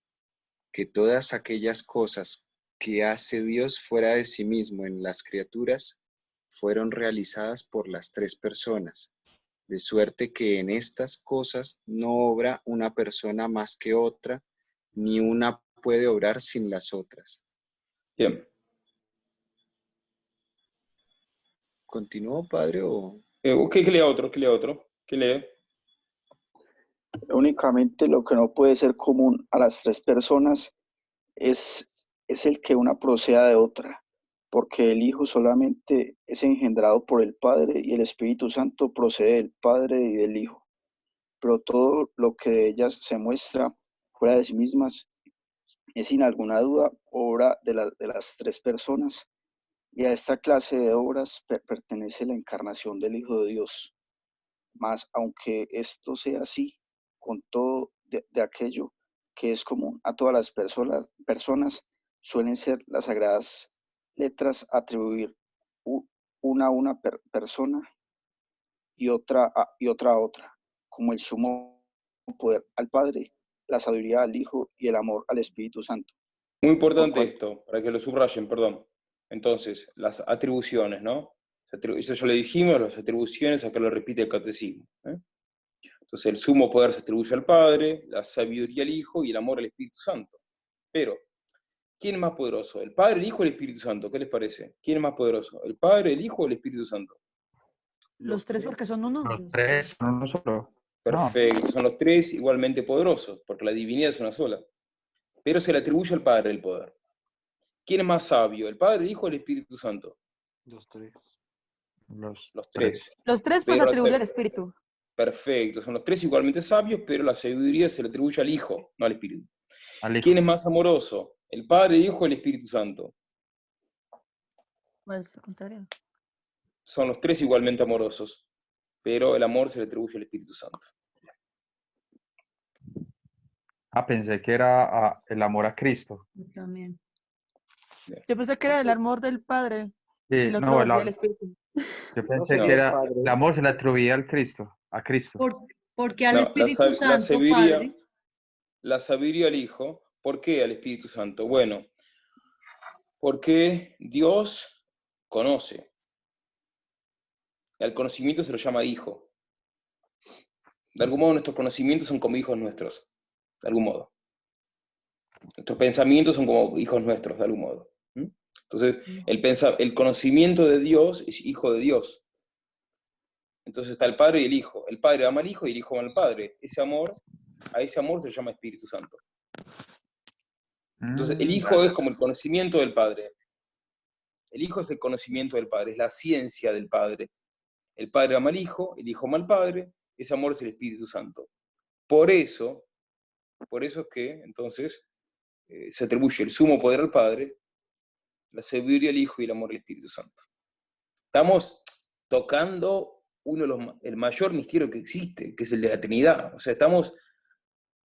[SPEAKER 15] que todas aquellas cosas que hace Dios fuera de sí mismo en las criaturas, fueron realizadas por las tres personas, de suerte que en estas cosas no obra una persona más que otra, ni una puede obrar sin las otras.
[SPEAKER 1] Bien.
[SPEAKER 15] ¿Continúo, padre, o...?
[SPEAKER 1] ¿Qué lea otro? ¿Qué lee?
[SPEAKER 16] Únicamente lo que no puede ser común a las tres personas es el que una proceda de otra, porque el Hijo solamente es engendrado por el Padre y el Espíritu Santo procede del Padre y del Hijo. Pero todo lo que de ellas se muestra fuera de sí mismas es sin alguna duda obra de las tres personas, y a esta clase de obras pertenece la encarnación del Hijo de Dios. Mas aunque esto sea así, con todo de aquello que es común a todas las personas, suelen ser las sagradas letras atribuir una a una persona y otra a otra, como el sumo poder al Padre, la sabiduría al Hijo y el amor al Espíritu Santo.
[SPEAKER 1] Muy importante esto, para que lo subrayen, perdón. Entonces, las atribuciones, ¿no? Eso ya lo dijimos, las atribuciones, acá lo repite el catecismo. Entonces, el sumo poder se atribuye al Padre, la sabiduría al Hijo y el amor al Espíritu Santo. Pero, ¿quién es más poderoso? ¿El Padre, el Hijo o el Espíritu Santo? ¿Qué les parece? ¿Quién es más poderoso? ¿El Padre, el Hijo o el Espíritu Santo?
[SPEAKER 4] Los tres porque son uno.
[SPEAKER 3] Los tres son uno solo.
[SPEAKER 1] Perfecto, son los tres igualmente poderosos, porque la divinidad es una sola. Pero se le atribuye al Padre el poder. ¿Quién es más sabio? ¿El Padre, el Hijo o el Espíritu Santo?
[SPEAKER 3] Los tres.
[SPEAKER 1] Los tres.
[SPEAKER 4] Los tres pues atribuye al Espíritu.
[SPEAKER 1] Perfecto, son los tres igualmente sabios, pero la sabiduría se le atribuye al Hijo, no al Espíritu. ¿Quién es más amoroso? ¿El Padre, el Hijo o el Espíritu Santo?
[SPEAKER 4] Pues al contrario.
[SPEAKER 1] Son los tres igualmente amorosos, pero el amor se le atribuye al Espíritu Santo.
[SPEAKER 3] Pensé que era el amor a Cristo.
[SPEAKER 5] Yo también.
[SPEAKER 4] Yo pensé que era el amor del Padre.
[SPEAKER 3] Sí,
[SPEAKER 4] y el otro del Espíritu.
[SPEAKER 3] Yo pensé que era el amor se le atribuía al Cristo, a Cristo.
[SPEAKER 5] Porque al Espíritu Santo, Padre.
[SPEAKER 1] La sabiduría al Hijo. ¿Por qué al Espíritu Santo? Bueno, porque Dios conoce. Y al conocimiento se lo llama Hijo. De algún modo nuestros conocimientos son como hijos nuestros. De algún modo. Nuestros pensamientos son como hijos nuestros, de algún modo. Entonces, el conocimiento de Dios es hijo de Dios. Entonces está el Padre y el Hijo. El Padre ama al Hijo y el Hijo ama al Padre. A ese amor se llama Espíritu Santo. Entonces el Hijo es como el conocimiento del Padre. El Hijo es el conocimiento del Padre, es la ciencia del Padre. El Padre ama al Hijo, el Hijo ama al Padre, ese amor es el Espíritu Santo. Por eso es que entonces se atribuye el sumo poder al Padre, la sabiduría al Hijo y el amor al Espíritu Santo. Estamos tocando el mayor misterio que existe, que es el de la Trinidad. O sea,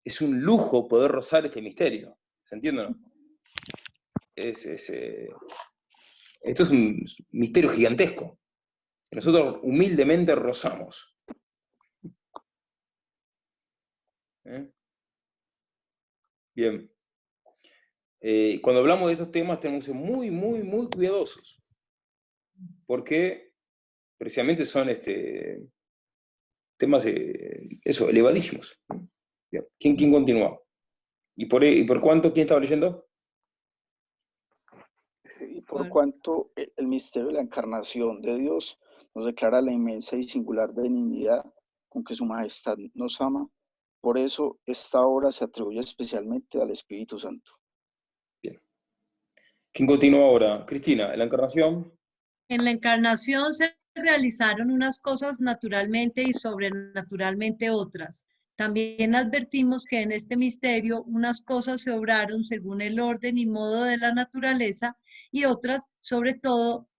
[SPEAKER 1] es un lujo poder rozar este misterio. ¿Se entiende o no? Esto es un misterio gigantesco, que nosotros humildemente rozamos. Bien. Cuando hablamos de estos temas tenemos que ser muy, muy, muy cuidadosos, porque precisamente son temas elevadísimos. Bien. ¿Quién continúa? ¿Y por cuánto? ¿Quién estaba leyendo?
[SPEAKER 16] Y por cuanto el misterio de la encarnación de Dios nos declara la inmensa y singular benignidad con que su majestad nos ama, por eso esta obra se atribuye especialmente al Espíritu Santo.
[SPEAKER 1] Bien. ¿Quién continúa ahora? Cristina, ¿en la encarnación?
[SPEAKER 5] En la encarnación se realizaron unas cosas naturalmente y sobrenaturalmente otras. También advertimos que en este misterio unas cosas se obraron según el orden y modo de la naturaleza y otras sobre todo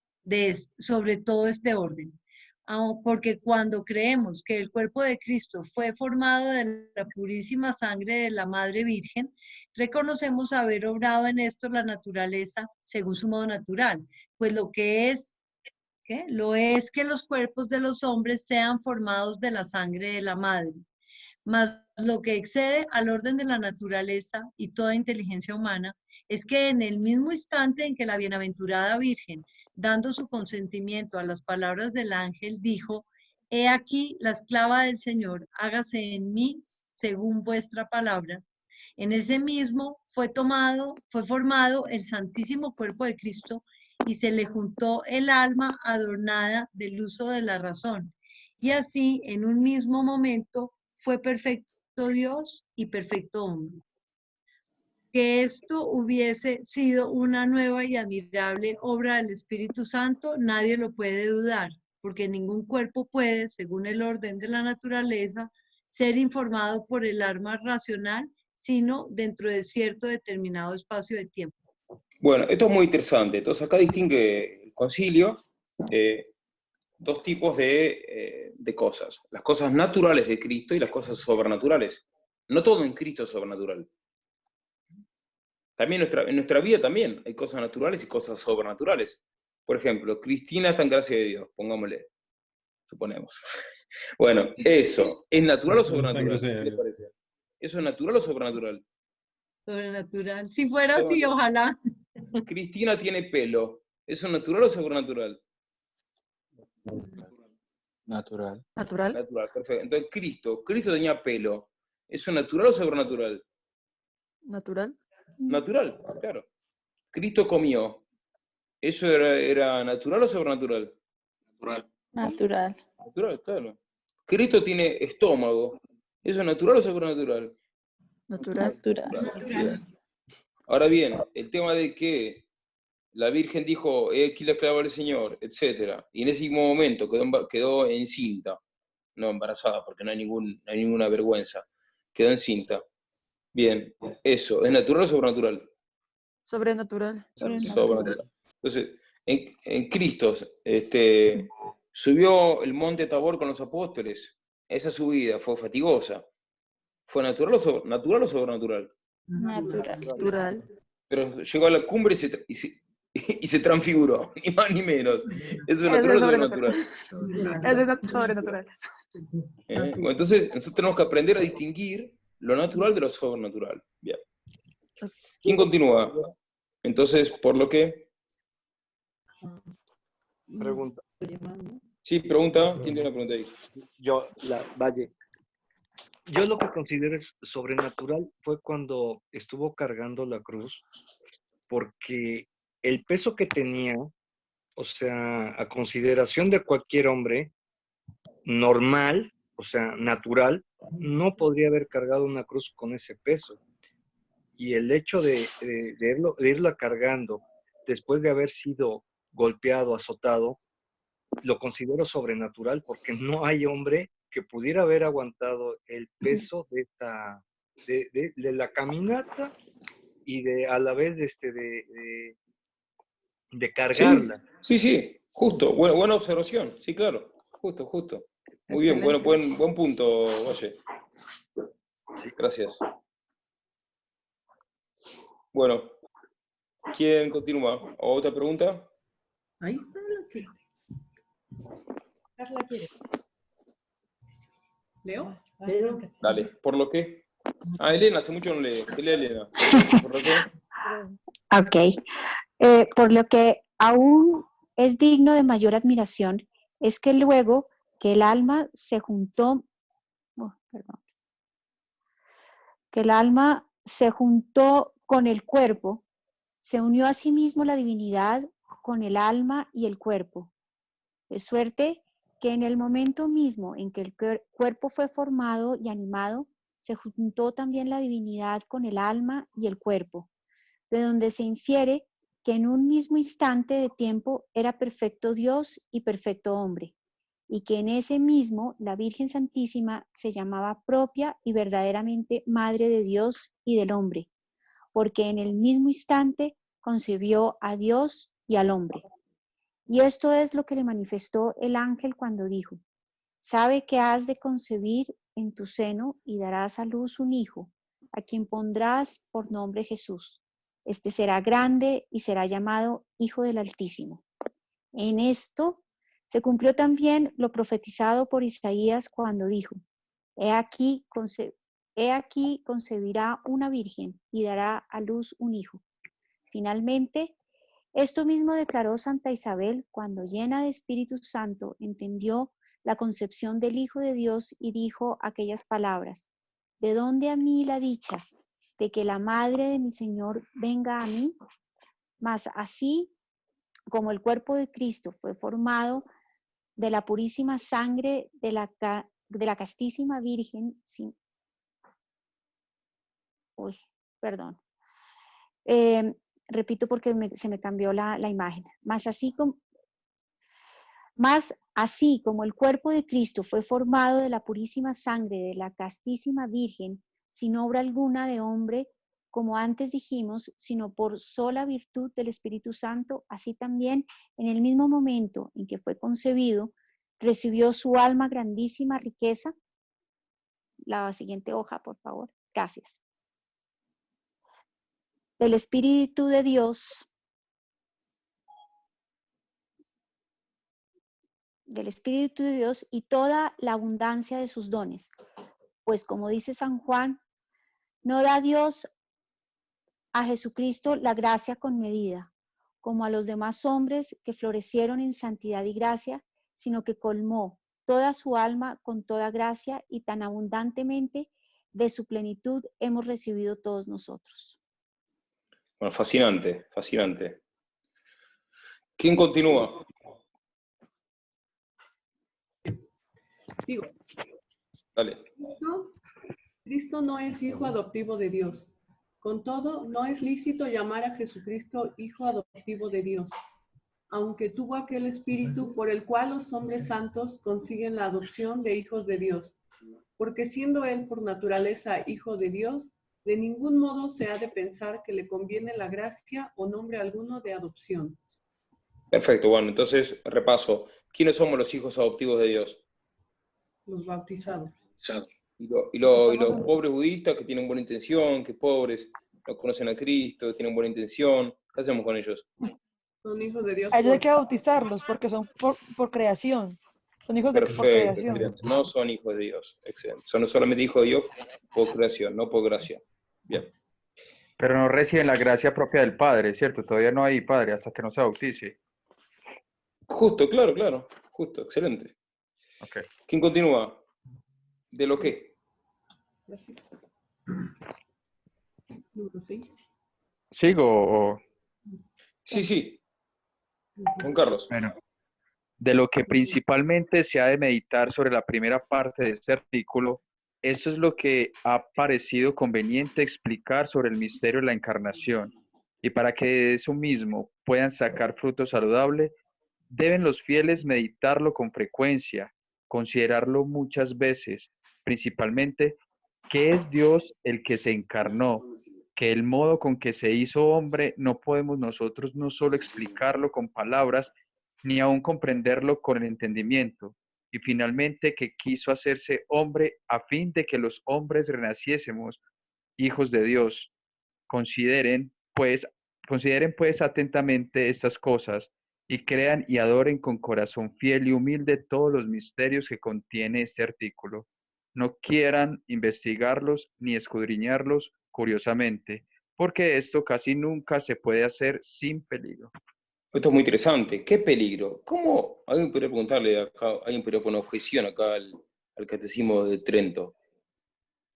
[SPEAKER 5] este orden. Porque cuando creemos que el cuerpo de Cristo fue formado de la purísima sangre de la Madre Virgen, reconocemos haber obrado en esto la naturaleza según su modo natural, pues lo es que los cuerpos de los hombres sean formados de la sangre de la Madre. Mas lo que excede al orden de la naturaleza y toda inteligencia humana es que en el mismo instante en que la bienaventurada Virgen, dando su consentimiento a las palabras del ángel, dijo: «He aquí la esclava del Señor, hágase en mí según vuestra palabra», en ese mismo fue formado el santísimo cuerpo de Cristo y se le juntó el alma adornada del uso de la razón. Y así, en un mismo momento, fue perfecto Dios y perfecto hombre. Que esto hubiese sido una nueva y admirable obra del Espíritu Santo, nadie lo puede dudar, porque ningún cuerpo puede, según el orden de la naturaleza, ser informado por el alma racional, sino dentro de cierto determinado espacio de tiempo.
[SPEAKER 1] Bueno, esto es muy interesante. Entonces acá distingue el concilio dos tipos de cosas. Las cosas naturales de Cristo y las cosas sobrenaturales. No todo en Cristo es sobrenatural. También en nuestra vida también hay cosas naturales y cosas sobrenaturales. Por ejemplo, Cristina está en gracia de Dios, pongámosle, suponemos. Bueno, ¿eso es natural o sobrenatural? ¿Qué les parece? ¿Eso es natural o sobrenatural?
[SPEAKER 5] Sobrenatural. Si fuera así, ojalá.
[SPEAKER 1] Cristina tiene pelo. ¿Eso es natural o sobrenatural?
[SPEAKER 3] Natural.
[SPEAKER 4] Natural.
[SPEAKER 1] Natural, perfecto. Entonces, Cristo tenía pelo. ¿Eso es natural o sobrenatural?
[SPEAKER 4] Natural.
[SPEAKER 1] Natural, claro. Cristo comió. ¿Eso era natural o sobrenatural?
[SPEAKER 2] Natural.
[SPEAKER 9] Natural.
[SPEAKER 1] Natural, claro. Cristo tiene estómago. ¿Eso es natural o sobrenatural?
[SPEAKER 4] Natural.
[SPEAKER 9] Natural.
[SPEAKER 1] Ahora bien, el tema de que la Virgen dijo: «He aquí la esclava del Señor», etc. Y en ese mismo momento quedó encinta. No embarazada, porque no hay ninguna vergüenza. Quedó encinta. Bien, ¿eso es natural o sobrenatural?
[SPEAKER 4] Sobrenatural.
[SPEAKER 1] Sobrenatural. Entonces, en Cristo subió el monte Tabor con los apóstoles. Esa subida fue fatigosa. ¿Fue natural o sobrenatural?
[SPEAKER 9] Natural.
[SPEAKER 4] Natural.
[SPEAKER 1] Pero llegó a la cumbre y se transfiguró, ni más ni menos. ¿Eso es natural o sobrenatural?
[SPEAKER 4] Eso es sobrenatural.
[SPEAKER 1] Bueno, entonces, nosotros tenemos que aprender a distinguir lo natural de lo sobrenatural. Bien. ¿Quién continúa? Entonces, por lo que...
[SPEAKER 17] Pregunta.
[SPEAKER 1] Sí, pregunta. ¿Quién tiene una pregunta ahí?
[SPEAKER 17] Valle. Yo lo que considero es sobrenatural fue cuando estuvo cargando la cruz, porque el peso que tenía, o sea, a consideración de cualquier hombre, normal, o sea, natural, no podría haber cargado una cruz con ese peso. Y el hecho de irla cargando después de haber sido golpeado, azotado, lo considero sobrenatural porque no hay hombre que pudiera haber aguantado el peso de la caminata y a la vez de
[SPEAKER 1] Sí,
[SPEAKER 17] cargarla.
[SPEAKER 1] sí, justo, buena observación, sí, claro, justo. Muy bien, buen punto, Valle.
[SPEAKER 17] Sí.
[SPEAKER 1] Gracias. Bueno, ¿quién continúa? ¿Otra pregunta?
[SPEAKER 7] Ahí está la que. Carla quiere. ¿Leo?
[SPEAKER 1] Dale, ¿por lo que? Elena, hace mucho no lee. ¿Qué lee Elena? ¿Por lo que?
[SPEAKER 9] Ok. Por lo que aún es digno de mayor admiración es que luego que el alma se juntó, que el alma se juntó con el cuerpo, se unió a sí mismo la divinidad con el alma y el cuerpo, de suerte que en el momento mismo en que el cuerpo fue formado y animado, se juntó también la divinidad con el alma y el cuerpo, de donde se infiere que en un mismo instante de tiempo era perfecto Dios y perfecto hombre, y que en ese mismo la Virgen Santísima se llamaba propia y verdaderamente Madre de Dios y del hombre, porque en el mismo instante concebió a Dios y al hombre. Y esto es lo que le manifestó el ángel cuando dijo: sabe que has de concebir en tu seno y darás a luz un hijo, a quien pondrás por nombre Jesús. Este será grande y será llamado Hijo del Altísimo. En esto se cumplió también lo profetizado por Isaías cuando dijo: He aquí concebirá una virgen y dará a luz un hijo. Finalmente, esto mismo declaró Santa Isabel cuando, llena de Espíritu Santo, entendió la concepción del Hijo de Dios y dijo aquellas palabras: ¿de dónde a mí la dicha de que la madre de mi Señor venga a mí? Mas así como el cuerpo de Cristo fue formado de la purísima sangre de la castísima Virgen, repito porque se me cambió la imagen. Más así como el cuerpo de Cristo fue formado de la purísima sangre de la castísima Virgen, sin obra alguna de hombre, como antes dijimos, sino por sola virtud del Espíritu Santo, así también en el mismo momento en que fue concebido, recibió su alma grandísima riqueza. La siguiente hoja, por favor. Gracias. Del Espíritu de Dios, y toda la abundancia de sus dones. Pues como dice San Juan, no da Dios a Jesucristo la gracia con medida, como a los demás hombres que florecieron en santidad y gracia, sino que colmó toda su alma con toda gracia, y tan abundantemente de su plenitud hemos recibido todos nosotros.
[SPEAKER 1] Bueno, fascinante. ¿Quién continúa?
[SPEAKER 7] Sigo.
[SPEAKER 1] Dale.
[SPEAKER 7] Cristo no es hijo adoptivo de Dios. Con todo, no es lícito llamar a Jesucristo hijo adoptivo de Dios, aunque tuvo aquel espíritu por el cual los hombres santos consiguen la adopción de hijos de Dios, porque siendo él por naturaleza hijo de Dios, de ningún modo se ha de pensar que le conviene la gracia o nombre alguno de adopción.
[SPEAKER 1] Perfecto, bueno, entonces repaso. ¿Quiénes somos los hijos adoptivos de Dios?
[SPEAKER 7] Los bautizados.
[SPEAKER 1] Y los pobres budistas que tienen buena intención, que pobres, no conocen a Cristo, tienen buena intención, ¿qué hacemos con ellos?
[SPEAKER 7] Son hijos de Dios.
[SPEAKER 4] A ellos hay que bautizarlos porque son por creación. Son hijos de por
[SPEAKER 1] Perfecto,
[SPEAKER 4] creación.
[SPEAKER 1] excelente. No son hijos de Dios, excelente. Son solamente hijos de Dios por creación, no por gracia. Bien.
[SPEAKER 3] Pero no reciben la gracia propia del Padre, ¿cierto? Todavía no hay Padre hasta que no se bautice.
[SPEAKER 1] Justo, claro. Justo, excelente.
[SPEAKER 3] Okay.
[SPEAKER 1] ¿Quién continúa? ¿De lo qué?
[SPEAKER 7] Número 6.
[SPEAKER 3] ¿Sigo o...?
[SPEAKER 1] Sí. Juan Carlos.
[SPEAKER 3] Bueno. De lo que principalmente se ha de meditar sobre la primera parte de este artículo, esto es lo que ha parecido conveniente explicar sobre el misterio de la encarnación. Y para que de eso mismo puedan sacar fruto saludable, deben los fieles meditarlo con frecuencia, considerarlo muchas veces, principalmente que es Dios el que se encarnó, que el modo con que se hizo hombre no podemos nosotros no solo explicarlo con palabras, ni aún comprenderlo con el entendimiento, y finalmente que quiso hacerse hombre a fin de que los hombres renaciésemos hijos de Dios. Consideren pues atentamente estas cosas y crean y adoren con corazón fiel y humilde todos los misterios que contiene este artículo. No quieran investigarlos ni escudriñarlos curiosamente, porque esto casi nunca se puede hacer sin peligro.
[SPEAKER 1] Esto es muy interesante. ¿Qué peligro? ¿Cómo? Alguien podría preguntarle acá, alguien podría poner objeción acá al Catecismo de Trento.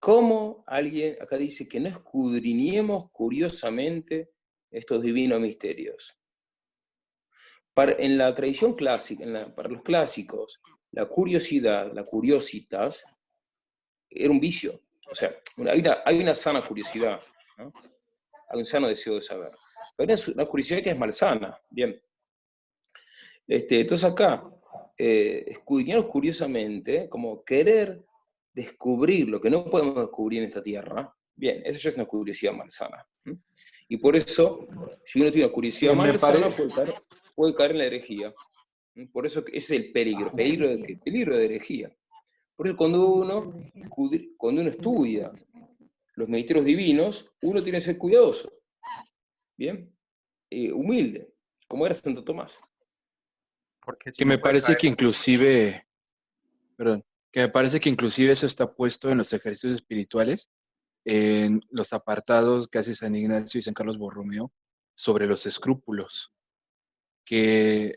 [SPEAKER 1] ¿Cómo alguien acá dice que no escudriñemos curiosamente estos divinos misterios? En la tradición clásica, para los clásicos, la curiosidad, la curiositas, era un vicio. O sea, hay una sana curiosidad, ¿no? Hay un sano deseo de saber. Pero hay una curiosidad que es malsana. Bien. Entonces acá, escudriñar curiosamente, como querer descubrir lo que no podemos descubrir en esta tierra, bien, eso ya es una curiosidad malsana. Y por eso, si uno tiene una curiosidad malsana, puede caer en la herejía. Por eso ese es el peligro. ¿Peligro de qué? Peligro de herejía. Por eso cuando uno estudia los misterios divinos, uno tiene que ser cuidadoso. ¿Bien? Humilde, como era Santo Tomás.
[SPEAKER 3] Porque
[SPEAKER 18] Que me parece que inclusive, perdón, que me parece que inclusive eso está puesto en los ejercicios espirituales, en los apartados que hace San Ignacio y San Carlos Borromeo sobre los escrúpulos, que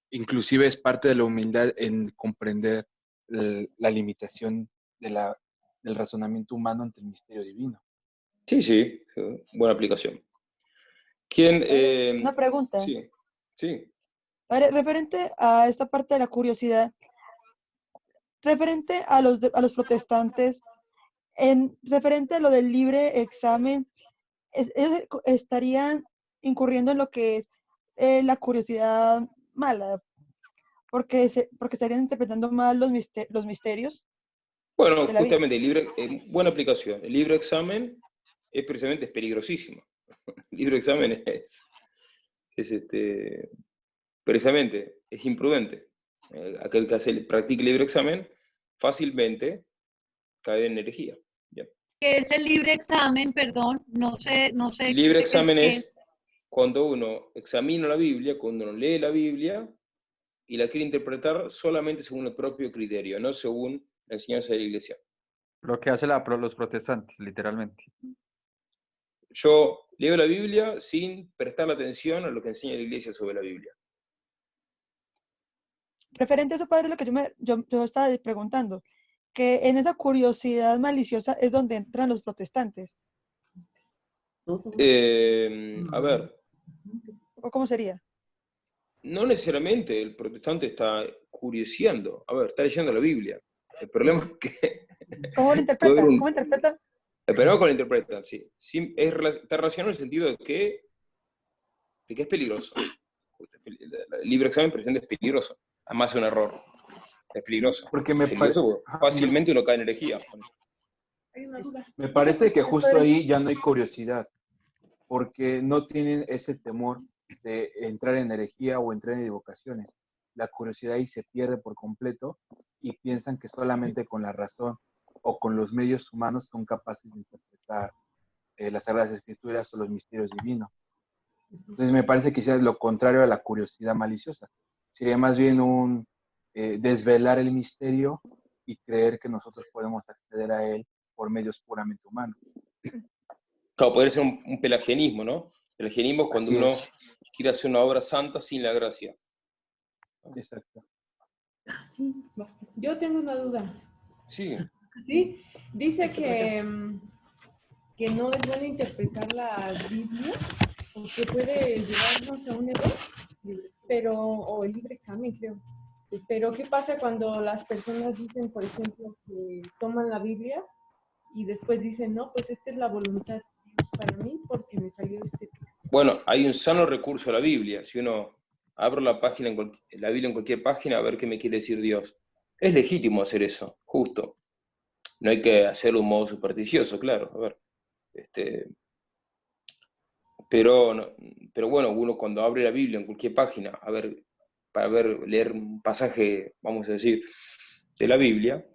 [SPEAKER 18] inclusive es parte de la humildad en comprender la limitación del razonamiento humano ante el misterio divino.
[SPEAKER 1] Sí, sí, buena aplicación. ¿Quién?
[SPEAKER 4] Una pregunta.
[SPEAKER 1] Sí, sí.
[SPEAKER 4] Referente a esta parte de la curiosidad, referente a los protestantes, referente a lo del libre examen, ellos estarían incurriendo en lo que es la curiosidad mala, porque estarían interpretando mal los misterios.
[SPEAKER 1] Bueno, justamente, buena aplicación. El libre examen precisamente es peligrosísimo. El libre examen precisamente es imprudente. Aquel que practica el libre examen fácilmente cae en herejía. Bien.
[SPEAKER 5] ¿Qué es el libre examen? Perdón, no sé.
[SPEAKER 1] El libre examen es cuando uno examina la Biblia, cuando uno lee la Biblia y la quiere interpretar solamente según el propio criterio, no según la enseñanza de la Iglesia.
[SPEAKER 3] Lo que hacen los protestantes, literalmente.
[SPEAKER 1] Yo leo la Biblia sin prestar atención a lo que enseña la Iglesia sobre la Biblia.
[SPEAKER 4] Referente a eso, padre, lo que yo estaba preguntando, que en esa curiosidad maliciosa es donde entran los protestantes.
[SPEAKER 1] A ver.
[SPEAKER 4] ¿Cómo sería?
[SPEAKER 1] No necesariamente el protestante está curioseando. A ver, está leyendo la Biblia. El problema es que...
[SPEAKER 4] ¿Cómo lo interpreta? ¿Cómo interpreta?
[SPEAKER 1] El problema es que lo interpretan, sí. Está relacionado en el sentido de que es peligroso. El libre examen presente es peligroso. Además de un error. Es peligroso.
[SPEAKER 18] Porque
[SPEAKER 1] fácilmente uno cae en herejía.
[SPEAKER 18] Me parece que justo ahí ya no hay curiosidad, porque no tienen ese temor de entrar en herejía o entrar en equivocaciones. La curiosidad ahí se pierde por completo y piensan que solamente con la razón o con los medios humanos son capaces de interpretar las Sagradas Escrituras o los misterios divinos. Entonces me parece que es lo contrario a la curiosidad maliciosa. Sería más bien un desvelar el misterio y creer que nosotros podemos acceder a él por medios puramente humanos.
[SPEAKER 1] Claro, podría ser un pelagianismo, ¿no? Pelagianismo es cuando uno quiere hacer una obra santa sin la gracia.
[SPEAKER 18] Exacto.
[SPEAKER 7] Sí. Yo tengo una duda.
[SPEAKER 1] Sí.
[SPEAKER 7] ¿Sí? Dice que no es bueno interpretar la Biblia porque puede llevarnos a un error, o el libre examen, creo. Pero ¿qué pasa cuando las personas dicen, por ejemplo, que toman la Biblia y después dicen, no, pues esta es la voluntad de Dios para mí porque me salió este texto?
[SPEAKER 1] Bueno, hay un sano recurso a la Biblia. Si uno abre la Biblia en cualquier página, a ver qué me quiere decir Dios. Es legítimo hacer eso, justo. No hay que hacerlo de un modo supersticioso, claro. A ver, pero bueno, uno cuando abre la Biblia en cualquier página, leer un pasaje, vamos a decir, de la Biblia,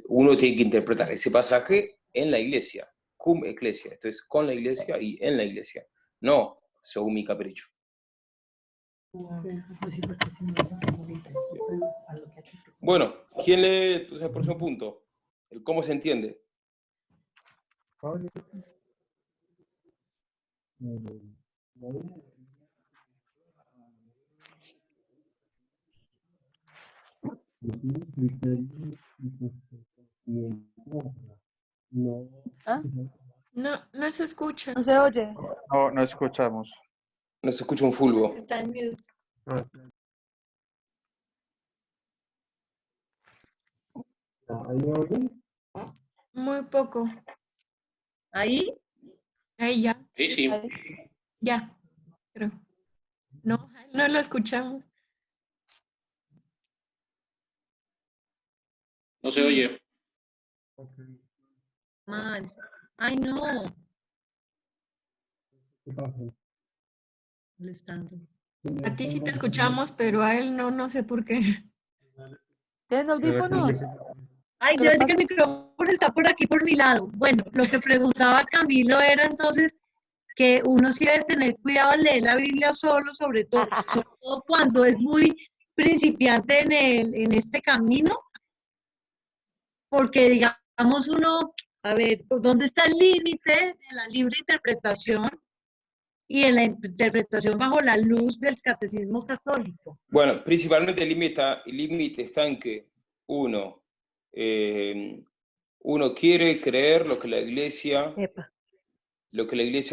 [SPEAKER 1] uno tiene que interpretar ese pasaje en la iglesia, cum ecclesia, esto es con la iglesia y en la iglesia, no según mi capricho. Bueno, ¿quién lee entonces el próximo punto? El cómo se entiende.
[SPEAKER 4] ¿Ah?
[SPEAKER 10] No se escucha.
[SPEAKER 4] No se oye.
[SPEAKER 3] No, no escuchamos.
[SPEAKER 1] No se escucha un fulbo.
[SPEAKER 5] Está en mute.
[SPEAKER 10] Muy poco.
[SPEAKER 5] ¿Ahí?
[SPEAKER 10] Ahí ya.
[SPEAKER 2] Sí, sí.
[SPEAKER 10] Ya, creo. No, no lo escuchamos.
[SPEAKER 2] No se oye.
[SPEAKER 5] Mal. Ay, no. Molestando.
[SPEAKER 10] A ti sí te escuchamos, pero a él no sé por qué.
[SPEAKER 4] ¿Tienen audífonos?
[SPEAKER 5] Ay, debe ser que el micrófono está por aquí, por mi lado. Bueno, lo que preguntaba Camilo era entonces que uno sí debe tener cuidado al leer la Biblia solo, sobre todo cuando es muy principiante en este camino, porque digamos uno, a ver, ¿dónde está el límite de la libre interpretación y en la interpretación bajo la luz del catecismo católico?
[SPEAKER 1] Bueno, principalmente el límite está en que uno quiere creer lo que la iglesia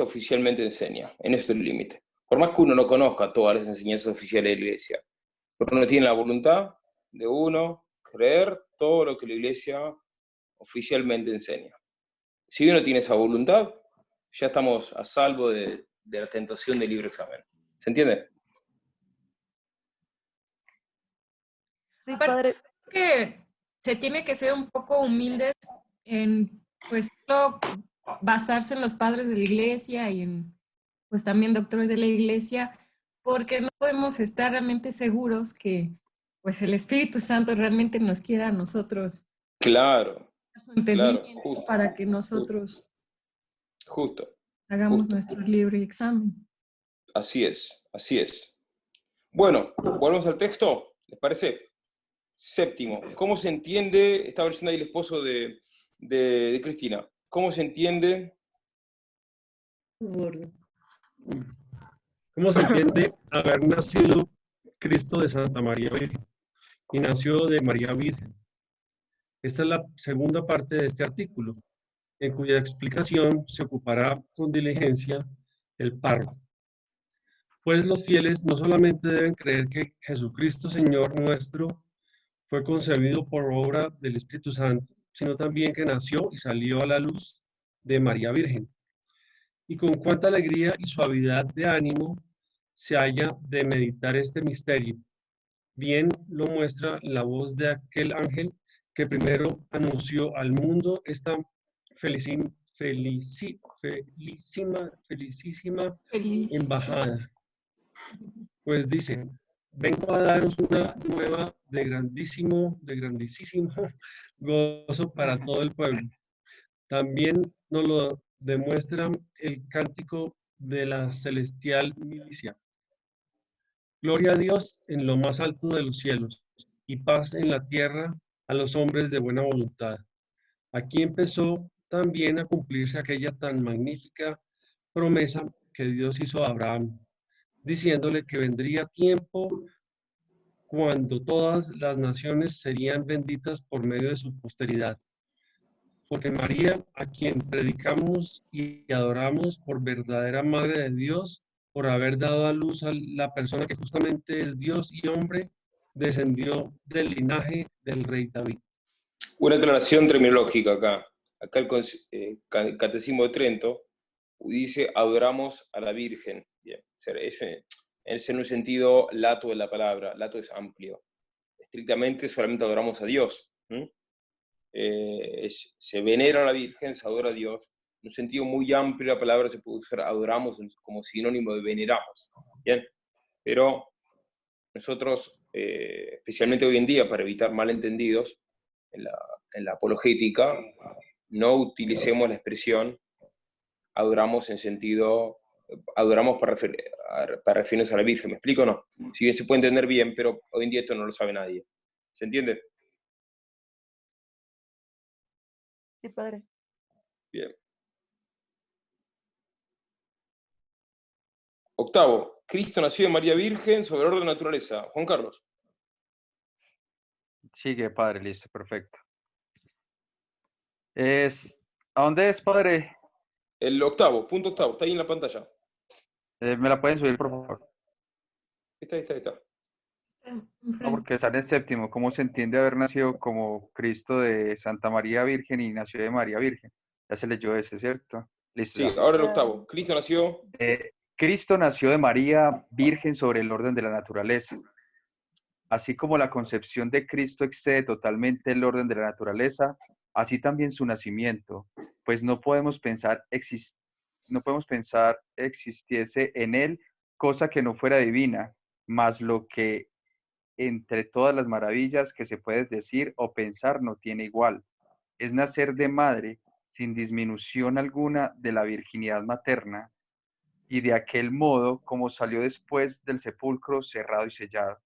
[SPEAKER 1] oficialmente enseña. En eso es el límite. Por más que uno no conozca todas las enseñanzas oficiales de la iglesia, pero uno tiene la voluntad de uno creer todo lo que la iglesia oficialmente enseña. Si uno tiene esa voluntad, ya estamos a salvo de la tentación del libre examen. ¿Se entiende?
[SPEAKER 4] Sí, padre.
[SPEAKER 10] Que se tiene que ser un poco humildes en, pues, solo basarse en los padres de la iglesia y en, pues, también doctores de la iglesia, porque no podemos estar realmente seguros que, pues, el Espíritu Santo realmente nos quiera a nosotros.
[SPEAKER 1] Claro.
[SPEAKER 10] Su entendimiento
[SPEAKER 1] Justo,
[SPEAKER 10] para que nosotros
[SPEAKER 1] justo.
[SPEAKER 10] hagamos nuestro libre examen.
[SPEAKER 1] Así es, así es. Bueno, volvemos al texto, ¿les parece? Séptimo, ¿cómo se entiende, esta versión ahí el esposo de Cristina, ¿cómo se entiende?
[SPEAKER 6] ¿Cómo se entiende haber nacido Cristo de Santa María Virgen y nació de María Virgen? Esta es la segunda parte de este artículo, en cuya explicación se ocupará con diligencia el párrafo. Pues los fieles no solamente deben creer que Jesucristo Señor nuestro fue concebido por obra del Espíritu Santo, sino también que nació y salió a la luz de María Virgen. Y con cuánta alegría y suavidad de ánimo se haya de meditar este misterio. Bien lo muestra la voz de aquel ángel que primero anunció al mundo esta felicísima embajada. Pues dice, vengo a daros una nueva de grandísimo gozo para todo el pueblo. También nos lo demuestra el cántico de la celestial milicia. Gloria a Dios en lo más alto de los cielos y paz en la tierra a los hombres de buena voluntad. Aquí empezó también a cumplirse aquella tan magnífica promesa que Dios hizo a Abraham, diciéndole que vendría tiempo cuando todas las naciones serían benditas por medio de su posteridad. Porque María, a quien predicamos y adoramos por verdadera Madre de Dios, por haber dado a luz a la persona que justamente es Dios y hombre, descendió del linaje del rey David.
[SPEAKER 1] Una aclaración terminológica acá. Acá el Catecismo de Trento dice adoramos a la Virgen. Bien. Es en un sentido lato de la palabra. Lato es amplio. Estrictamente solamente adoramos a Dios. Se venera a la Virgen, se adora a Dios. En un sentido muy amplio la palabra se puede usar adoramos como sinónimo de veneramos. ¿Bien? Pero nosotros, especialmente hoy en día, para evitar malentendidos en la apologética, no utilicemos la expresión adoramos en sentido, adoramos para referirnos a la Virgen. ¿Me explico o no? Si bien se puede entender bien, pero hoy en día esto no lo sabe nadie. ¿Se entiende?
[SPEAKER 4] Sí, padre.
[SPEAKER 1] Bien. Octavo, Cristo nació de María Virgen sobre orden de naturaleza. Juan Carlos.
[SPEAKER 3] Sigue, padre, listo, perfecto. ¿A dónde es, padre?
[SPEAKER 1] El octavo, punto octavo, está ahí en la pantalla.
[SPEAKER 3] ¿Me la pueden subir, por favor?
[SPEAKER 1] Ahí está.
[SPEAKER 3] No, porque sale en séptimo. ¿Cómo se entiende haber nacido como Cristo de Santa María Virgen y nació de María Virgen? Ya se leyó ese, ¿cierto? Listo.
[SPEAKER 1] Sí,
[SPEAKER 3] Ya.
[SPEAKER 1] ahora el octavo. Cristo nació...
[SPEAKER 3] Cristo nació de María Virgen sobre el orden de la naturaleza. Así como la concepción de Cristo excede totalmente el orden de la naturaleza, así también su nacimiento, pues no podemos pensar existiese en él cosa que no fuera divina, mas lo que entre todas las maravillas que se puede decir o pensar no tiene igual. Es nacer de madre sin disminución alguna de la virginidad materna, y de aquel modo como salió después del sepulcro cerrado y sellado,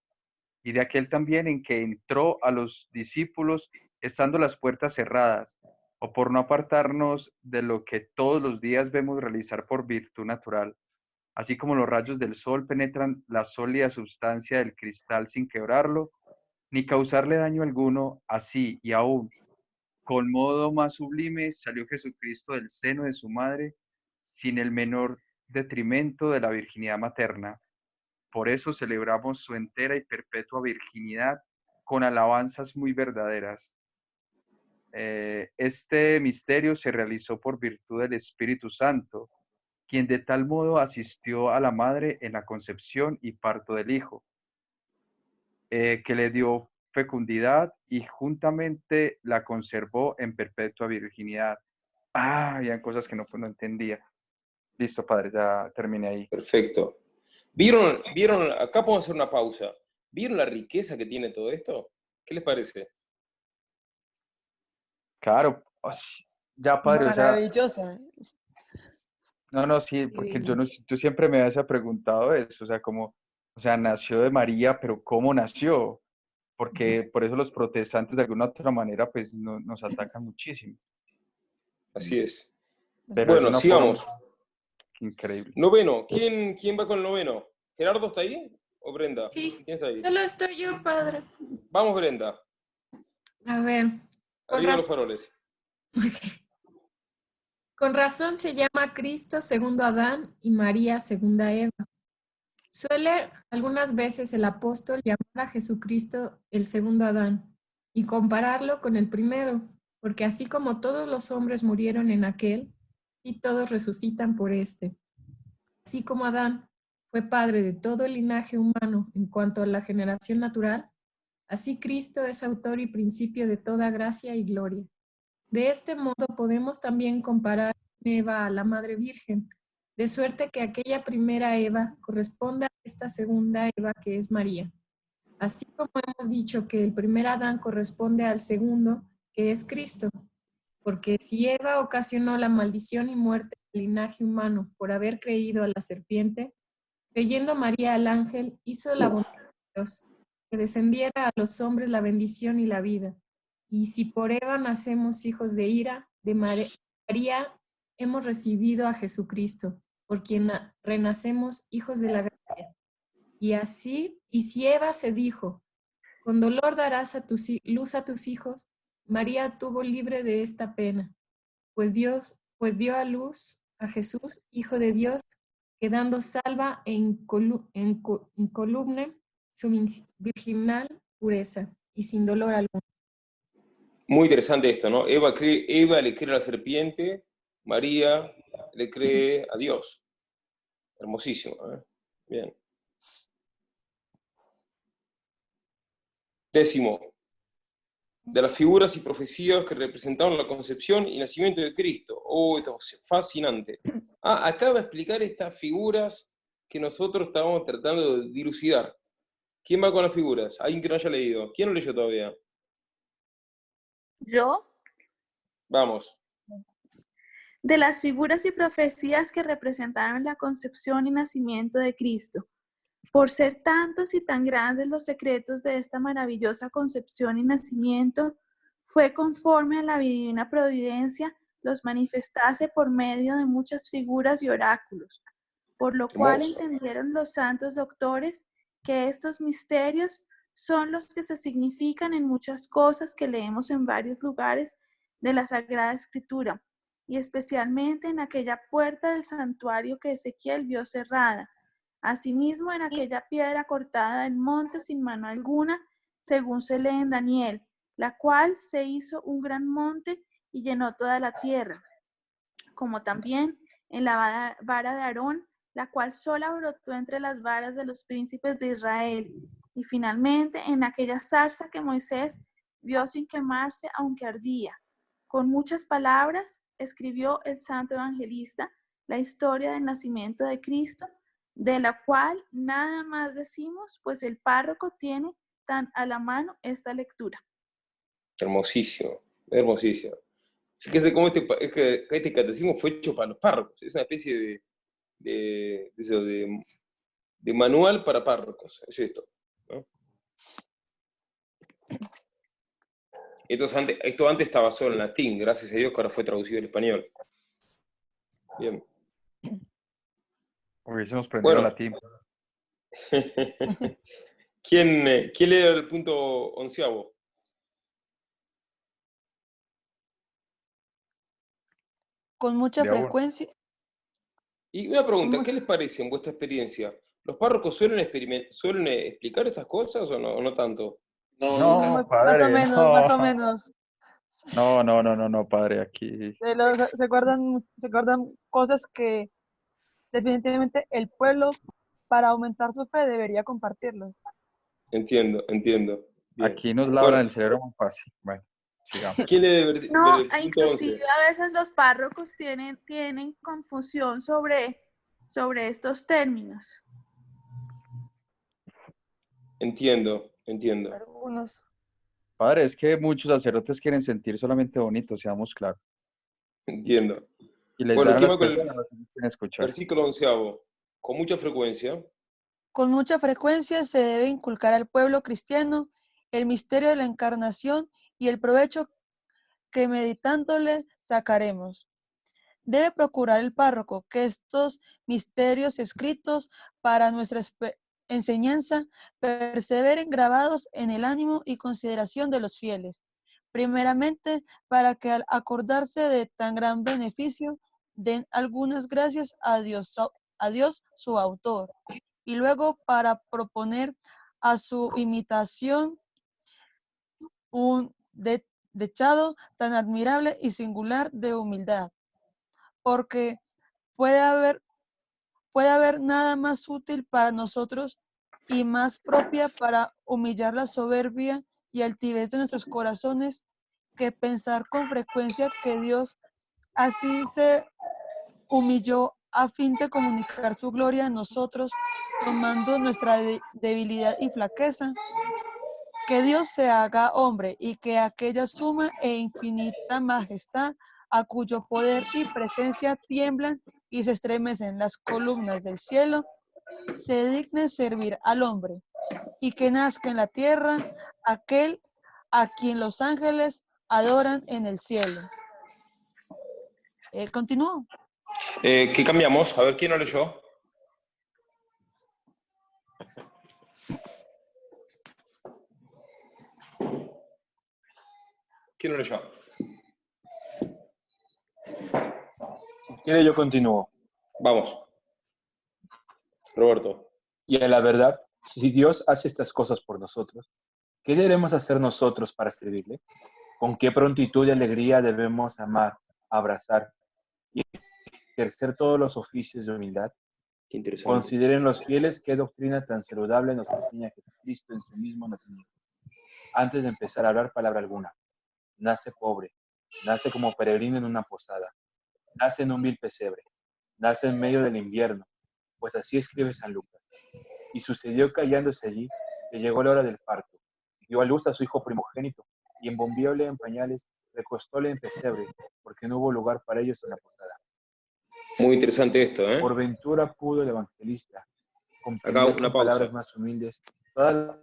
[SPEAKER 3] y de aquel también en que entró a los discípulos estando las puertas cerradas, o por no apartarnos de lo que todos los días vemos realizar por virtud natural, así como los rayos del sol penetran la sólida substancia del cristal sin quebrarlo, ni causarle daño alguno, así y aún, con modo más sublime, salió Jesucristo del seno de su madre, sin el menor detrimento de la virginidad materna. Por eso celebramos su entera y perpetua virginidad con alabanzas muy verdaderas. Este misterio se realizó por virtud del Espíritu Santo, quien de tal modo asistió a la madre en la concepción y parto del Hijo, que le dio fecundidad y juntamente la conservó en perpetua virginidad. Habían cosas que no entendía. Listo, padre, ya terminé ahí.
[SPEAKER 1] Perfecto. ¿Vieron? Acá podemos hacer una pausa. ¿Vieron la riqueza que tiene todo esto? ¿Qué les parece?
[SPEAKER 3] Claro, ya, padre, o sea,
[SPEAKER 4] Maravillosa.
[SPEAKER 3] no, sí, porque yo siempre me había preguntado eso, o sea, como, o sea, nació de María, pero ¿cómo nació? Porque por eso los protestantes de alguna otra manera, pues, nos atacan muchísimo.
[SPEAKER 1] Así es.
[SPEAKER 3] Pero
[SPEAKER 1] Bueno, sigamos.
[SPEAKER 3] Increíble.
[SPEAKER 1] Noveno. ¿Quién va con el noveno? ¿Gerardo está ahí? ¿O Brenda?
[SPEAKER 10] Sí,
[SPEAKER 1] ¿Quién está ahí?
[SPEAKER 10] solo estoy yo, padre.
[SPEAKER 1] Vamos, Brenda.
[SPEAKER 10] A ver.
[SPEAKER 1] Arriba los faroles.
[SPEAKER 10] Con razón se llama Cristo segundo Adán y María segunda Eva. Suele algunas veces el apóstol llamar a Jesucristo el segundo Adán y compararlo con el primero, porque así como todos los hombres murieron en aquel, y todos resucitan por este. Así como Adán fue padre de todo el linaje humano en cuanto a la generación natural, así Cristo es autor y principio de toda gracia y gloria. De este modo podemos también comparar a Eva a la Madre Virgen, de suerte que aquella primera Eva corresponde a esta segunda Eva que es María. Así como hemos dicho que el primer Adán corresponde al segundo, que es Cristo, porque si Eva ocasionó la maldición y muerte del linaje humano por haber creído a la serpiente, creyendo María al ángel, hizo la voluntad de Dios, que descendiera a los hombres la bendición y la vida. Y si por Eva nacemos hijos de ira, de María hemos recibido a Jesucristo, por quien renacemos hijos de la gracia. Y así, y si Eva se dijo, con dolor darás luz a tus hijos, María tuvo libre de esta pena, pues dio a luz a Jesús, Hijo de Dios, quedando salva e incoluble su virginal pureza y sin dolor alguno.
[SPEAKER 1] Muy interesante esto, ¿no? Eva le cree a la serpiente, María le cree a Dios. Hermosísimo, ¿eh? Bien. 10. De las figuras y profecías que representaron la concepción y nacimiento de Cristo. Oh, esto es fascinante. Acá va a explicar estas figuras que nosotros estábamos tratando de dilucidar. ¿Quién va con las figuras? ¿Alguien que no haya leído? ¿Quién no leyó todavía?
[SPEAKER 19] Yo,
[SPEAKER 1] Vamos.
[SPEAKER 19] de las figuras y profecías que representaron la concepción y nacimiento de Cristo. Por ser tantos y tan grandes los secretos de esta maravillosa concepción y nacimiento, fue conforme a la divina providencia los manifestase por medio de muchas figuras y oráculos, por lo cual entendieron los santos doctores que estos misterios son los que se significan en muchas cosas que leemos en varios lugares de la Sagrada Escritura, y especialmente en aquella puerta del santuario que Ezequiel vio cerrada, asimismo en aquella piedra cortada del monte sin mano alguna, según se lee en Daniel, la cual se hizo un gran monte y llenó toda la tierra, como también en la vara de Aarón, la cual sola brotó entre las varas de los príncipes de Israel, y finalmente en aquella zarza que Moisés vio sin quemarse, aunque ardía. Con muchas palabras escribió el santo evangelista la historia del nacimiento de Cristo, de la cual nada más decimos, pues el párroco tiene tan a la mano esta lectura.
[SPEAKER 1] Hermosísimo, hermosísimo. Fíjese cómo este catecismo fue hecho para los párrocos. Es una especie de manual para párrocos. Es esto, ¿no? Esto antes estaba solo en latín, gracias a Dios que ahora fue traducido al español. Bien.
[SPEAKER 3] Hubiésemos aprendido latín.
[SPEAKER 1] ¿Quién lee el punto 11?
[SPEAKER 4] Con mucha frecuencia.
[SPEAKER 1] Y una pregunta, ¿qué les parece en vuestra experiencia? ¿Los párrocos suelen explicar estas cosas o no tanto?
[SPEAKER 6] No,
[SPEAKER 4] Más
[SPEAKER 6] padre,
[SPEAKER 4] o menos,
[SPEAKER 6] no.
[SPEAKER 4] más o menos.
[SPEAKER 3] No, padre, aquí.
[SPEAKER 4] Se guardan cosas que definitivamente el pueblo, para aumentar su fe, debería compartirlo.
[SPEAKER 1] Entiendo. Bien.
[SPEAKER 3] Aquí nos labran el cerebro muy fácil. Bueno, sigamos.
[SPEAKER 1] ¿Quién lee
[SPEAKER 19] No,
[SPEAKER 1] el punto
[SPEAKER 19] inclusive
[SPEAKER 1] 11?
[SPEAKER 19] a veces los párrocos tienen confusión sobre estos términos.
[SPEAKER 1] Entiendo.
[SPEAKER 4] Algunos.
[SPEAKER 3] Padre, es que muchos sacerdotes quieren sentir solamente bonito, seamos claros.
[SPEAKER 1] Entiendo.
[SPEAKER 3] Y les
[SPEAKER 1] Bueno,
[SPEAKER 3] dan a
[SPEAKER 1] ¿quién
[SPEAKER 3] las
[SPEAKER 1] va con el
[SPEAKER 3] personas lo que quieren escuchar.
[SPEAKER 1] versículo 11? Con mucha frecuencia.
[SPEAKER 4] Con mucha frecuencia se debe inculcar al pueblo cristiano el misterio de la encarnación y el provecho que meditándole sacaremos. Debe procurar el párroco que estos misterios escritos para nuestra enseñanza perseveren grabados en el ánimo y consideración de los fieles. Primeramente, para que al acordarse de tan gran beneficio, den algunas gracias a Dios su autor, y luego para proponer a su imitación un dechado tan admirable y singular de humildad, porque puede haber nada más útil para nosotros y más propia para humillar la soberbia y altivez de nuestros corazones que pensar con frecuencia que Dios así se humilló a fin de comunicar su gloria a nosotros, tomando nuestra debilidad y flaqueza. Que Dios se haga hombre y que aquella suma e infinita majestad a cuyo poder y presencia tiemblan y se estremecen las columnas del cielo, se digne servir al hombre, y que nazca en la tierra aquel a quien los ángeles adoran en el cielo. Continúo.
[SPEAKER 1] ¿Qué cambiamos? A ver, ¿quién no leyó? ¿Quién no leyó?
[SPEAKER 18] ¿Quiere yo continúo?
[SPEAKER 1] Vamos. Roberto.
[SPEAKER 18] Y en la verdad, si Dios hace estas cosas por nosotros, ¿Qué debemos hacer nosotros para servirle? ¿Con qué prontitud y alegría debemos amar, abrazar y ejercer todos los oficios de humildad?
[SPEAKER 1] Qué interesante.
[SPEAKER 18] Consideren los fieles qué doctrina tan saludable nos enseña Jesucristo en su mismo nacimiento. Antes de empezar a hablar palabra alguna, nace pobre, nace como peregrino en una posada, nace en un vil pesebre, nace en medio del invierno, pues así escribe San Lucas. Y sucedió que hallándose allí, que llegó la hora del parto, dio a luz a su hijo primogénito, y envolvióle en pañales, recostóle en pesebre, porque no hubo lugar para ellos en la posada.
[SPEAKER 1] Muy interesante esto, ¿eh?
[SPEAKER 18] Por ventura pudo el evangelista
[SPEAKER 1] Acá
[SPEAKER 18] comprender
[SPEAKER 1] una
[SPEAKER 18] con
[SPEAKER 1] pausa.
[SPEAKER 18] palabras más humildes toda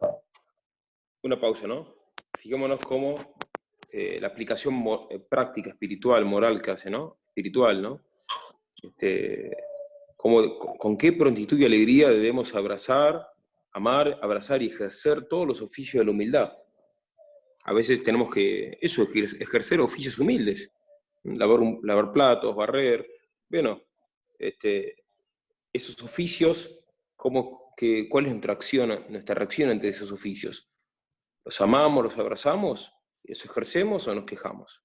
[SPEAKER 1] Una pausa, ¿no? Fijémonos cómo la aplicación práctica, espiritual, moral que hace, ¿no? Espiritual, ¿no? Con qué prontitud y alegría debemos abrazar, amar, abrazar y ejercer todos los oficios de la humildad. A veces tenemos que, eso, ejercer oficios humildes. Lavar platos, barrer, bueno, esos oficios, ¿cuál es nuestra reacción ante esos oficios? ¿Los amamos, los abrazamos, los ejercemos o nos quejamos?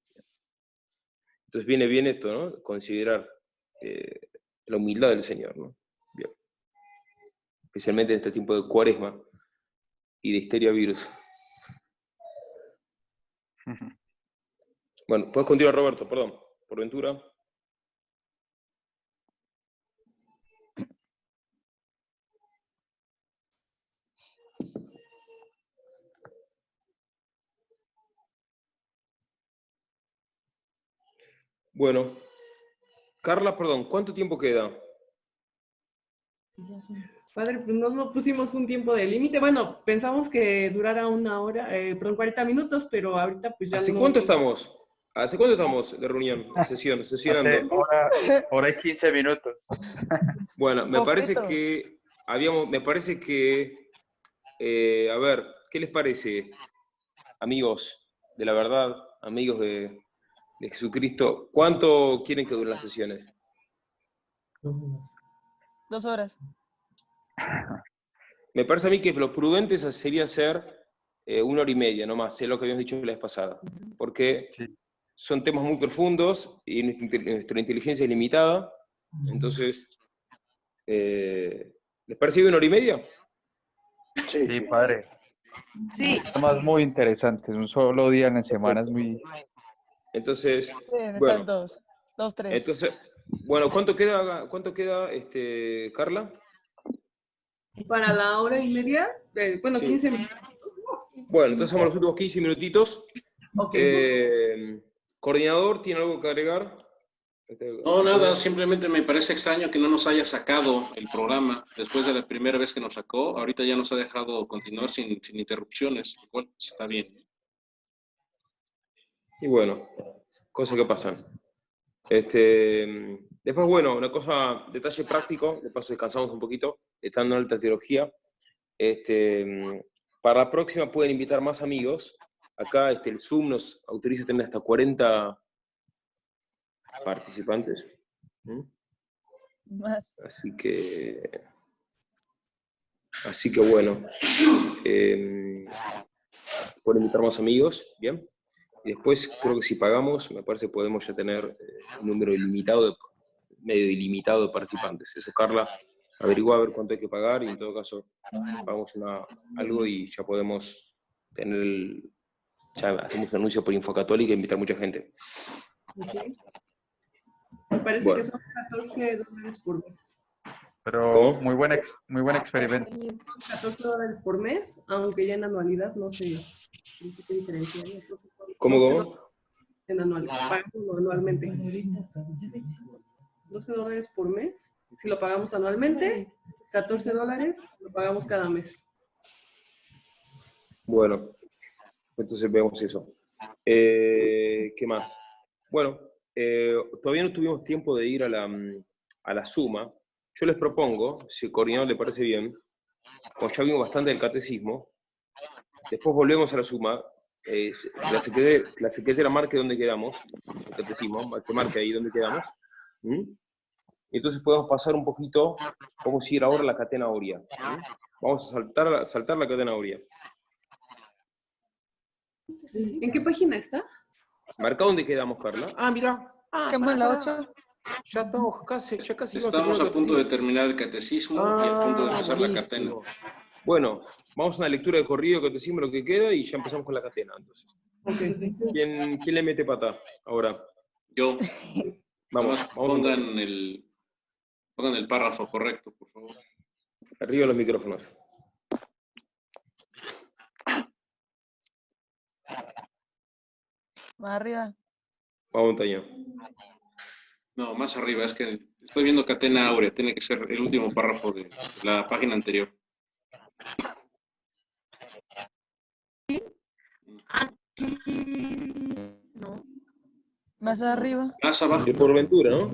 [SPEAKER 1] Entonces viene bien esto, ¿no? Considerar la humildad del Señor, ¿no? Bien. Especialmente en este tiempo de cuaresma y de histeria virus. Bueno, puedes continuar, Roberto, perdón, por ventura. Bueno, Carla, perdón, ¿cuánto tiempo queda?
[SPEAKER 7] Padre, pues no pusimos un tiempo de límite. Bueno, pensamos que durara 1 hora, perdón, 40 minutos, pero ahorita pues ya
[SPEAKER 1] ¿Hace
[SPEAKER 7] no...
[SPEAKER 1] cuánto estamos? ¿Hace cuánto estamos de reunión, sesionando?
[SPEAKER 3] Hace hora y 15 minutos.
[SPEAKER 1] Bueno, me parece
[SPEAKER 4] Poquito.
[SPEAKER 1] que a ver, ¿qué les parece, amigos de la verdad, amigos de Jesucristo? ¿Cuánto quieren que duren las sesiones?
[SPEAKER 4] 2 horas.
[SPEAKER 1] Me parece a mí que lo prudente sería hacer 1 hora y media, no más, es lo que habíamos dicho la vez pasada, porque son temas muy profundos y nuestra inteligencia es limitada, entonces, ¿les parece bien 1 hora y media?
[SPEAKER 3] Sí, padre.
[SPEAKER 4] Sí.
[SPEAKER 3] Temas muy interesantes. Un solo día en la semana es muy...
[SPEAKER 1] Entonces,
[SPEAKER 4] Necesitan
[SPEAKER 1] bueno,
[SPEAKER 4] 2, 3.
[SPEAKER 1] entonces, bueno, ¿cuánto queda, Carla?
[SPEAKER 7] Para la hora y media, bueno,
[SPEAKER 1] Sí.
[SPEAKER 7] 15 minutos.
[SPEAKER 1] Bueno, entonces somos los últimos 15 minutitos.
[SPEAKER 7] Ok.
[SPEAKER 1] ¿Coordinador tiene algo que agregar?
[SPEAKER 2] No, nada, simplemente me parece extraño que no nos haya sacado el programa después de la primera vez que nos sacó. Ahorita ya nos ha dejado continuar sin interrupciones, lo cual está bien.
[SPEAKER 1] Y bueno, cosas que pasan. Después, bueno, detalle práctico, de paso descansamos un poquito, estando en alta teología. Para la próxima pueden invitar más amigos. Acá el Zoom nos autoriza a tener hasta 40 participantes.
[SPEAKER 4] Más.
[SPEAKER 1] Así que bueno, pueden invitar más amigos, ¿bien? Y después creo que si pagamos, me parece que podemos ya tener un número medio ilimitado de participantes. Eso, Carla, averigua a ver cuánto hay que pagar y en todo caso pagamos algo y ya podemos tener ya hacemos un anuncio por Infocatólica e invitar mucha gente.
[SPEAKER 7] Okay. Me parece
[SPEAKER 1] Bueno.
[SPEAKER 7] que son $14 por mes.
[SPEAKER 3] Pero
[SPEAKER 1] ¿Cómo?
[SPEAKER 3] muy buen experimento.
[SPEAKER 7] $14 por mes, aunque ya en anualidad no sé qué diferencia hay.
[SPEAKER 1] ¿Cómo?
[SPEAKER 7] En anualidad, pagamos anualmente. $12 por mes. Si lo pagamos anualmente, $14 lo pagamos cada mes.
[SPEAKER 1] Bueno, entonces vemos eso. ¿Qué más? Bueno, todavía no tuvimos tiempo de ir a la suma. Yo les propongo, si al coordinador le parece bien, como ya vimos bastante del catecismo, después volvemos a la suma. La secretaria marque dónde quedamos, el catecismo, que marque ahí dónde quedamos. Y entonces podemos pasar un poquito, vamos a ir ahora a la catena aurea. Vamos a saltar la catena aurea.
[SPEAKER 7] ¿En qué página está?
[SPEAKER 1] ¿Marca dónde quedamos, Carla? Ah, mira.
[SPEAKER 4] ¿Qué en la 8?
[SPEAKER 1] Ya estamos casi.
[SPEAKER 2] Estamos a punto de terminar el catecismo y a punto de empezar la catena.
[SPEAKER 1] Bueno, vamos a una lectura de corrido, catecismo, lo que queda, y ya empezamos con la catena. Entonces.
[SPEAKER 7] Okay.
[SPEAKER 1] ¿Quién le mete pata ahora?
[SPEAKER 2] Yo.
[SPEAKER 1] Vamos.
[SPEAKER 2] Pongan el párrafo correcto, por favor.
[SPEAKER 1] Arriba los micrófonos.
[SPEAKER 4] Más arriba.
[SPEAKER 1] Vamos, Montaña.
[SPEAKER 2] No, más arriba, es que estoy viendo catena áurea, tiene que ser el último párrafo de la página anterior.
[SPEAKER 4] No. Más arriba.
[SPEAKER 2] Más abajo.
[SPEAKER 1] Por ventura, ¿no?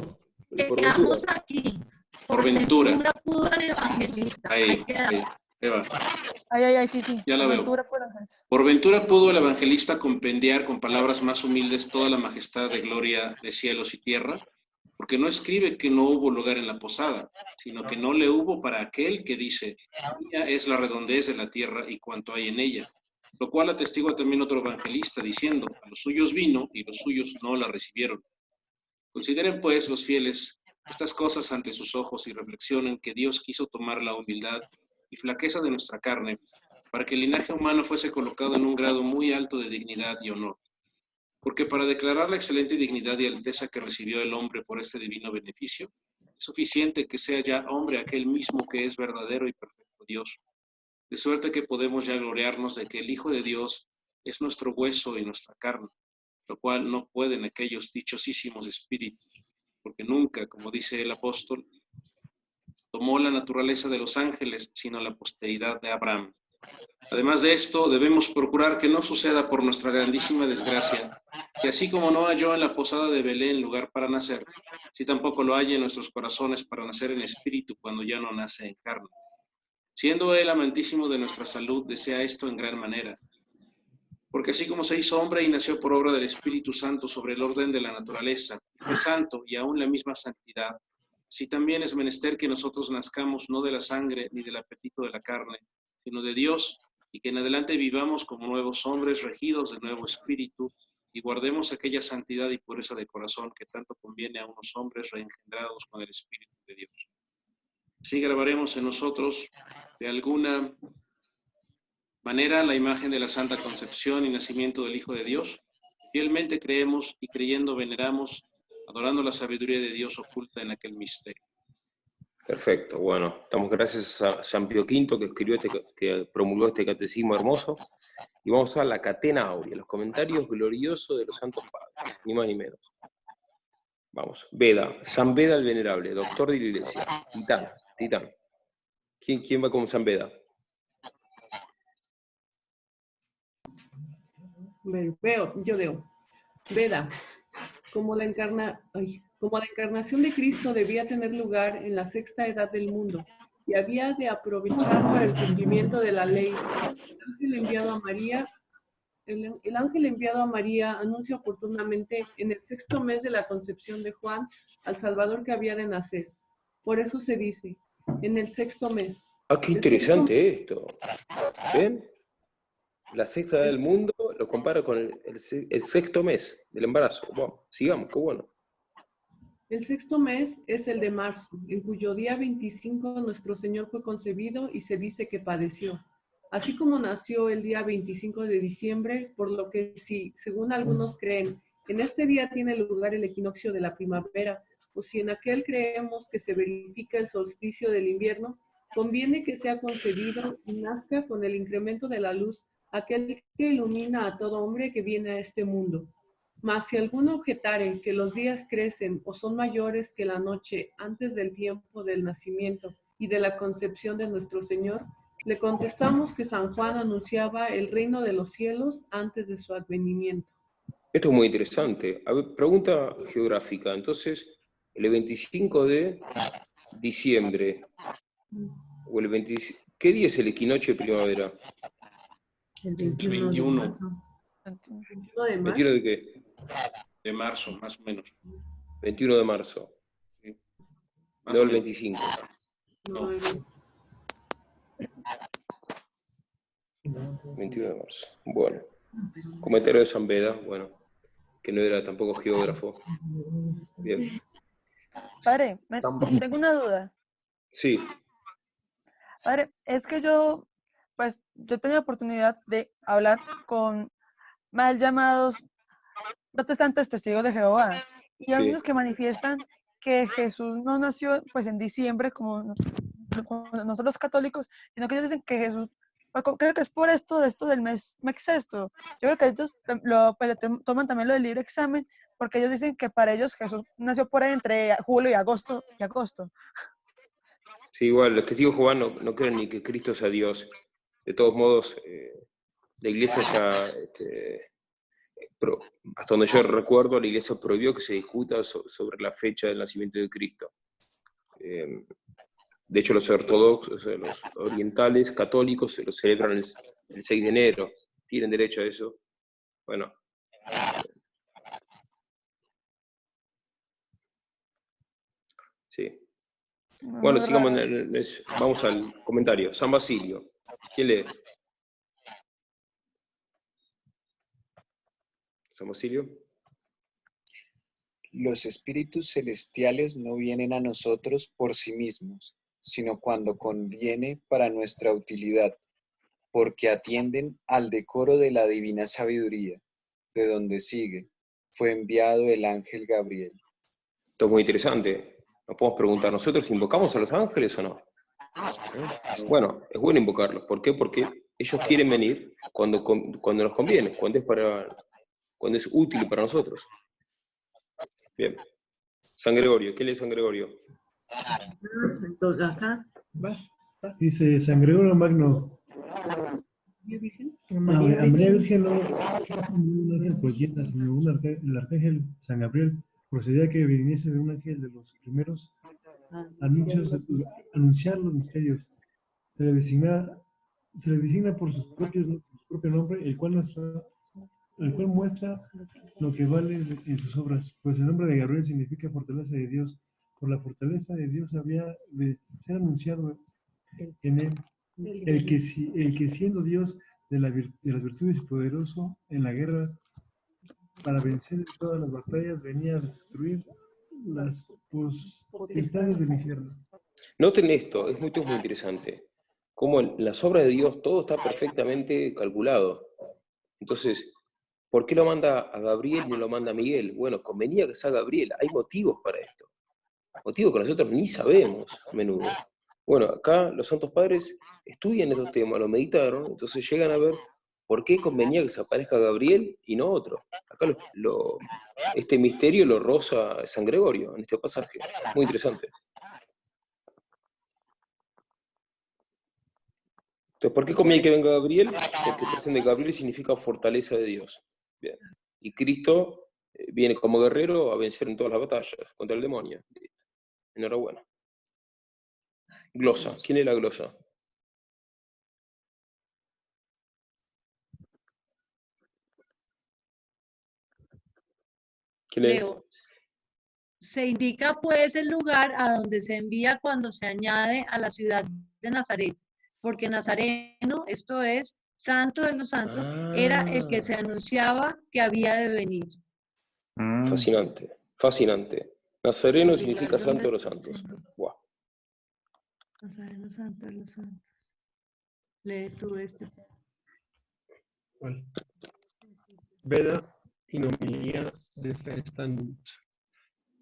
[SPEAKER 1] Por ventura.
[SPEAKER 5] Aquí.
[SPEAKER 2] Por ventura.
[SPEAKER 5] Pudo el evangelista.
[SPEAKER 2] Ahí va.
[SPEAKER 4] Ay, sí.
[SPEAKER 2] Ya la veo. Por ventura pudo el evangelista compendiar con palabras más humildes toda la majestad de gloria de cielos y tierra, porque no escribe que no hubo lugar en la posada, sino que no le hubo para aquel que dice, mía es la redondez de la tierra y cuanto hay en ella, lo cual atestigua también otro evangelista diciendo, a los suyos vino y los suyos no la recibieron. Consideren pues los fieles estas cosas ante sus ojos y reflexionen que Dios quiso tomar la humildad y flaqueza de nuestra carne, para que el linaje humano fuese colocado en un grado muy alto de dignidad y honor. Porque para declarar la excelente dignidad y alteza que recibió el hombre por este divino beneficio, es suficiente que sea ya hombre aquel mismo que es verdadero y perfecto Dios. De suerte que podemos ya gloriarnos de que el Hijo de Dios es nuestro hueso y nuestra carne, lo cual no pueden aquellos dichosísimos espíritus, porque nunca, como dice el apóstol, tomó la naturaleza de los ángeles, sino la posteridad de Abraham. Además de esto, debemos procurar que no suceda por nuestra grandísima desgracia, que así como no halló en la posada de Belén lugar para nacer, si tampoco lo haya en nuestros corazones para nacer en espíritu cuando ya no nace en carne. Siendo Él amantísimo de nuestra salud, desea esto en gran manera. Porque así como se hizo hombre y nació por obra del Espíritu Santo sobre el orden de la naturaleza, fue santo y aún la misma santidad, así también es menester que nosotros nazcamos no de la sangre ni del apetito de la carne, sino de Dios, y que en adelante vivamos como nuevos hombres regidos del nuevo espíritu, y guardemos aquella santidad y pureza de corazón que tanto conviene a unos hombres reengendrados con el Espíritu de Dios. Así grabaremos en nosotros de alguna manera la imagen de la Santa Concepción y nacimiento del Hijo de Dios. Fielmente creemos y creyendo veneramos, adorando la sabiduría de Dios oculta en aquel misterio.
[SPEAKER 1] Perfecto, bueno, damos gracias a San Pío V que promulgó este catecismo hermoso, y vamos a la catena áurea, los comentarios gloriosos de los santos padres, ni más ni menos. Vamos, Beda, San Beda el Venerable, doctor de la Iglesia, Titán. ¿Quién va con San Beda?
[SPEAKER 7] Yo leo. Beda, como la encarnación de Cristo debía tener lugar en la sexta edad del mundo y había de aprovechar para el cumplimiento de la ley, el ángel enviado a María anuncia oportunamente en el sexto mes de la concepción de Juan al Salvador que había de nacer. Por eso se dice, en el sexto mes.
[SPEAKER 1] Ah, qué interesante esto. ¿Ven? La sexta edad del mundo lo compara con el sexto mes del embarazo. Wow, sigamos, qué bueno.
[SPEAKER 7] El sexto mes es el de marzo, en cuyo día 25 nuestro Señor fue concebido y se dice que padeció. Así como nació el día 25 de diciembre, por lo que si, según algunos creen, en este día tiene lugar el equinoccio de la primavera, o si en aquel creemos que se verifica el solsticio del invierno, conviene que sea concebido y nazca con el incremento de la luz aquel que ilumina a todo hombre que viene a este mundo. Mas si alguno objetare que los días crecen o son mayores que la noche antes del tiempo del nacimiento y de la concepción de nuestro Señor, le contestamos que San Juan anunciaba el reino de los cielos antes de su advenimiento.
[SPEAKER 1] Esto es muy interesante. A ver, pregunta geográfica. Entonces, el 25 de diciembre, o el 25, ¿qué día es el equinoccio de primavera?
[SPEAKER 7] El 21.
[SPEAKER 1] ¿21 de qué?
[SPEAKER 2] De marzo, más o menos.
[SPEAKER 1] 21 de marzo.
[SPEAKER 2] Sí.
[SPEAKER 1] No el 25.
[SPEAKER 2] No.
[SPEAKER 1] 21 de marzo. Bueno. Comentario de San Beda, bueno, que no era tampoco geógrafo. Bien.
[SPEAKER 4] Padre, tengo una duda.
[SPEAKER 1] Sí,
[SPEAKER 4] Padre, es que yo tengo la oportunidad de hablar con mal llamados protestantes testigos de Jehová, y hay
[SPEAKER 1] sí.
[SPEAKER 4] unos que manifiestan que Jesús no nació pues en diciembre como nosotros los católicos, sino que ellos dicen que Jesús, creo que es por esto del mes sexto. Yo creo que ellos toman también lo del libre examen, porque ellos dicen que para ellos Jesús nació por ahí entre julio y agosto.
[SPEAKER 1] Sí, igual, los testigos de Jehová no creen ni que Cristo sea Dios. De todos modos, la iglesia ya, hasta donde yo recuerdo, la iglesia prohibió que se discuta sobre la fecha del nacimiento de Cristo. De hecho, los ortodoxos, los orientales, católicos, lo celebran el 6 de enero. Tienen derecho a eso. Bueno. Sí. Bueno, sigamos, vamos al comentario. San Basilio. ¿Quién lee? San Basilio.
[SPEAKER 15] Los espíritus celestiales no vienen a nosotros por sí mismos, sino cuando conviene para nuestra utilidad, porque atienden al decoro de la divina sabiduría, de donde sigue, fue enviado el ángel Gabriel.
[SPEAKER 1] Esto es muy interesante. Nos podemos preguntar, ¿nosotros invocamos a los ángeles o no? Bueno, es bueno invocarlos. ¿Por qué? Porque ellos quieren venir cuando nos conviene, cuando es útil para nosotros. Bien. San Gregorio, ¿qué lee San Gregorio?
[SPEAKER 20] Entonces, acá,
[SPEAKER 21] dice San Gregorio Magno. A María Virgen no un ángel cualquiera, sino el arcángel San Gabriel, procedía que viniese de un ángel de los primeros anunciar los misterios. Se le designa por su propio nombre, el cual muestra lo que vale en sus obras, pues el nombre de Gabriel significa fortaleza de Dios. Por la fortaleza de Dios había de ser anunciado en él, el que siendo Dios de las virtudes y poderoso en la guerra, para vencer todas las batallas, venía a destruir las potestades del infierno.
[SPEAKER 1] Noten esto, es muy interesante. Como en las obras de Dios todo está perfectamente calculado. Entonces, ¿por qué lo manda a Gabriel y no lo manda a Miguel? Bueno, convenía que sea Gabriel. Hay motivos para esto. Motivos que nosotros ni sabemos a menudo. Bueno, acá los santos padres estudian estos temas, lo meditaron, entonces llegan a ver por qué convenía que se aparezca Gabriel y no otro. Acá este misterio lo roza San Gregorio en este pasaje. Muy interesante. Entonces, ¿por qué conviene que venga Gabriel? Porque el presente de Gabriel significa fortaleza de Dios. Bien. Y Cristo viene como guerrero a vencer en todas las batallas contra el demonio. Enhorabuena. Glosa. ¿Quién es la glosa?
[SPEAKER 5] Leo. Se indica pues el lugar a donde se envía cuando se añade a la ciudad de Nazaret, porque Nazareno, esto es, Santo de los Santos, era el que se anunciaba que había de venir.
[SPEAKER 1] Fascinante, fascinante. Nazareno significa Santo de los Santos. Wow.
[SPEAKER 5] Nazareno, Santo de los Santos. Lee tú este.
[SPEAKER 6] Bueno. Veda in homilia de Festanut.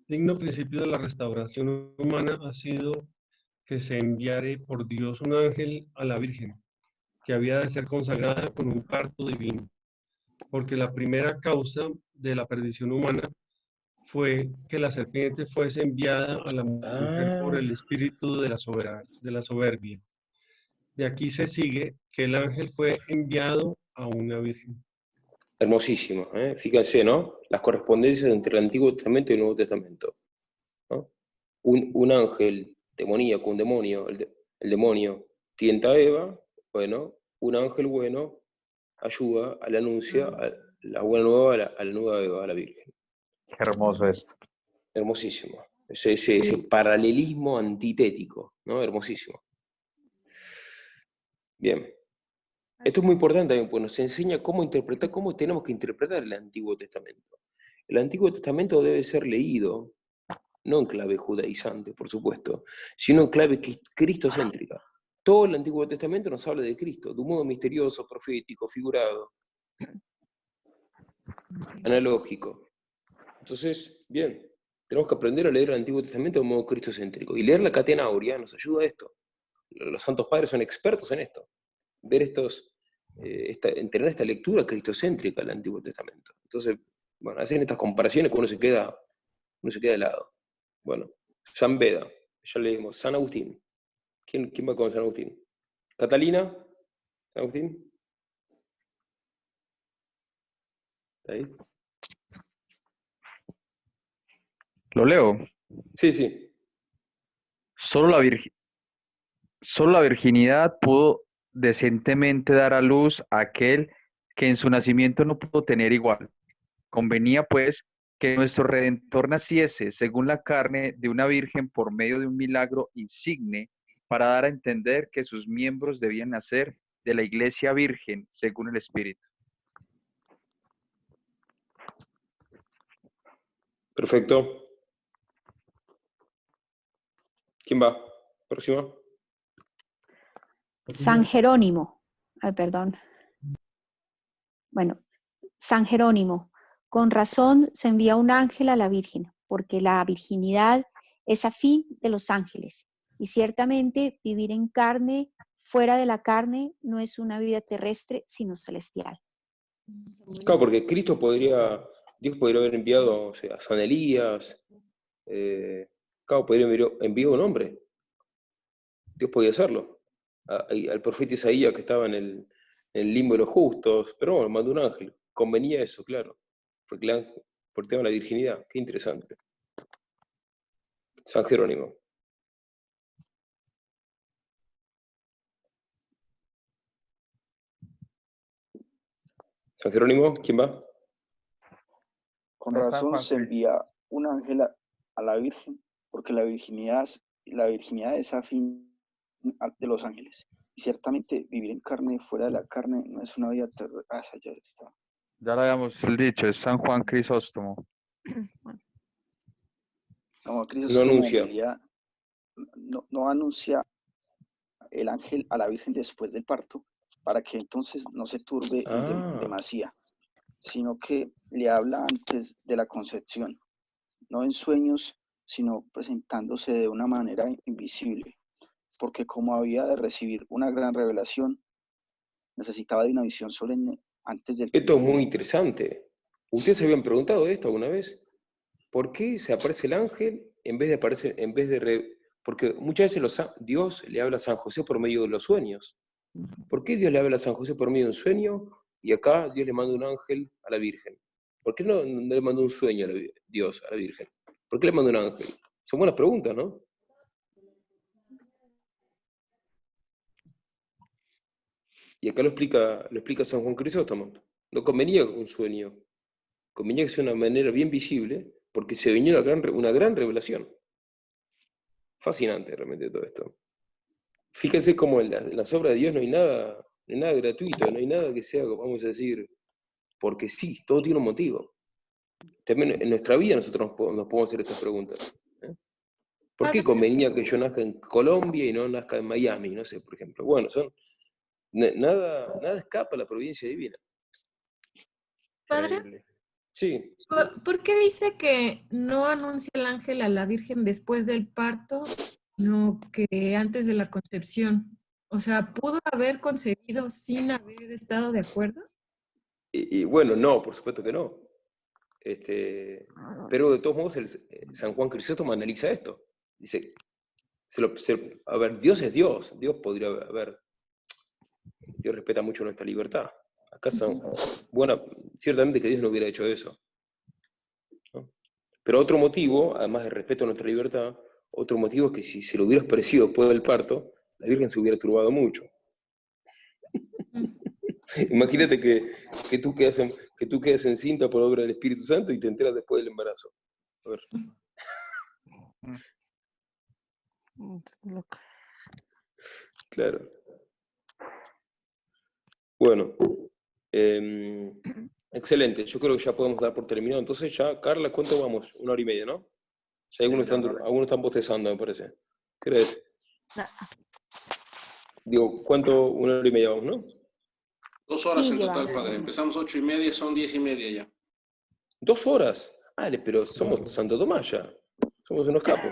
[SPEAKER 6] Digno principio de la restauración humana ha sido que se enviare por Dios un ángel a la Virgen, que había de ser consagrada con un parto divino, porque la primera causa de la perdición humana fue que la serpiente fuese enviada a la mujer por el espíritu de la soberbia. De aquí se sigue que el ángel fue enviado a una virgen.
[SPEAKER 1] Hermosísimo, ¿eh? Fíjense, ¿no? Las correspondencias entre el Antiguo Testamento y el Nuevo Testamento, ¿no? Un ángel demoníaco, un demonio, el demonio tienta a Eva, bueno, un ángel bueno ayuda al anuncio, a la buena nueva, a la nueva Eva, a la Virgen.
[SPEAKER 3] Qué hermoso esto.
[SPEAKER 1] Hermosísimo. Ese paralelismo antitético, ¿no? Hermosísimo. Bien. Esto es muy importante también, porque nos enseña cómo interpretar, cómo tenemos que interpretar el Antiguo Testamento. El Antiguo Testamento debe ser leído, no en clave judaizante, por supuesto, sino en clave cristocéntrica. Todo el Antiguo Testamento nos habla de Cristo, de un modo misterioso, profético, figurado, analógico. Entonces, bien, tenemos que aprender a leer el Antiguo Testamento de modo cristocéntrico. Y leer la Catena Aurea nos ayuda a esto. Los santos padres son expertos en esto. Ver en tener esta lectura cristocéntrica del Antiguo Testamento. Entonces, bueno, hacen estas comparaciones que uno se queda de lado. Bueno, San Beda, ya leímos. San Agustín. ¿Quién va con San Agustín? ¿Catalina? ¿San Agustín? ¿Está ahí?
[SPEAKER 3] ¿Lo leo?
[SPEAKER 1] Sí, sí.
[SPEAKER 3] Solo la virginidad pudo decentemente dar a luz a aquel que en su nacimiento no pudo tener igual. Convenía, pues, que nuestro Redentor naciese según la carne de una virgen por medio de un milagro insigne para dar a entender que sus miembros debían nacer de la Iglesia Virgen según el Espíritu.
[SPEAKER 1] Perfecto. ¿Quién va? Próximo.
[SPEAKER 9] San Jerónimo. Ay, perdón. Bueno, San Jerónimo. Con razón se envía un ángel a la Virgen, porque la virginidad es afín de los ángeles. Y ciertamente vivir en carne, fuera de la carne, no es una vida terrestre, sino celestial.
[SPEAKER 1] Claro, porque Dios podría haber enviado, o sea, a San Elías, claro, podría haber enviado un hombre. Dios podía hacerlo. Al profeta Isaías que estaba en el limbo de los justos, pero bueno, mandó un ángel. Convenía eso, claro. Porque por el tema de la virginidad. Qué interesante. San Jerónimo. San Jerónimo, ¿quién va?
[SPEAKER 16] Con
[SPEAKER 3] San
[SPEAKER 16] razón
[SPEAKER 3] Juan
[SPEAKER 16] se
[SPEAKER 3] Cris-
[SPEAKER 16] envía un ángel a la Virgen, porque la virginidad es afín de los ángeles. Y ciertamente vivir en carne fuera de la carne no es una vida terrestre. Ah, esa ya está.
[SPEAKER 3] Ya lo habíamos dicho, es San Juan Crisóstomo.
[SPEAKER 16] No,
[SPEAKER 1] No
[SPEAKER 16] Crisóstomo
[SPEAKER 1] anuncia.
[SPEAKER 16] no anuncia el ángel a la Virgen después del parto, para que entonces no se turbe en demasía, sino que le habla antes de la concepción, no en sueños, sino presentándose de una manera invisible, porque como había de recibir una gran revelación, necesitaba de una visión solemne antes del
[SPEAKER 1] Esto es muy
[SPEAKER 16] cumplimiento.
[SPEAKER 1] interesante. ¿Ustedes se habían preguntado esto alguna vez? ¿Por qué se aparece el ángel porque muchas veces Dios le habla a San José por medio de los sueños? ¿Por qué Dios le habla a San José por medio de un sueño y acá Dios le manda un ángel a la Virgen? ¿Por qué no le manda un sueño a Dios a la Virgen? ¿Por qué le manda un ángel? Son buenas preguntas, ¿no? Y acá lo explica San Juan Crisóstomo. No convenía un sueño, convenía que sea de una manera bien visible, porque se venía una gran revelación. Fascinante realmente todo esto. Fíjense cómo en las obras de Dios no hay nada gratuito, no hay nada que sea, vamos a decir, porque sí, todo tiene un motivo. También en nuestra vida nosotros nos podemos hacer estas preguntas. ¿Por qué convenía que yo nazca en Colombia y no nazca en Miami? No sé, por ejemplo. Bueno, nada escapa a la providencia divina.
[SPEAKER 10] Padre,
[SPEAKER 1] Increíble. Sí.
[SPEAKER 10] ¿por qué dice que no anuncia el ángel a la Virgen después del parto, sino que antes de la concepción? O sea, ¿pudo haber concebido sin haber estado de acuerdo?
[SPEAKER 1] Y bueno, no, por supuesto que no. Pero de todos modos, San Juan Crisóstomo analiza esto. Dice, a ver, Dios es Dios. Dios podría haber. Dios respeta mucho nuestra libertad. Acá ciertamente que Dios no hubiera hecho eso. ¿No? Pero otro motivo, además de respeto a nuestra libertad, otro motivo es que si se lo hubiera expresado después del parto, la Virgen se hubiera turbado mucho. Imagínate que tú quedas encinta por obra del Espíritu Santo y te enteras después del embarazo. A ver. Claro. Bueno, excelente. Yo creo que ya podemos dar por terminado. Entonces ya, Carla, ¿cuánto vamos? 1 hora y media, ¿no? Ya algunos están bostezando, me parece. ¿Qué crees? Digo, ¿cuánto? 1 hora y media vamos, ¿no?
[SPEAKER 2] 2 horas
[SPEAKER 9] Sí,
[SPEAKER 2] en total,
[SPEAKER 9] llevamos.
[SPEAKER 2] padre. Empezamos 8:30, son 10:30 ya.
[SPEAKER 1] 2 horas. Vale, pero somos Santo Tomás ya. Somos unos capos.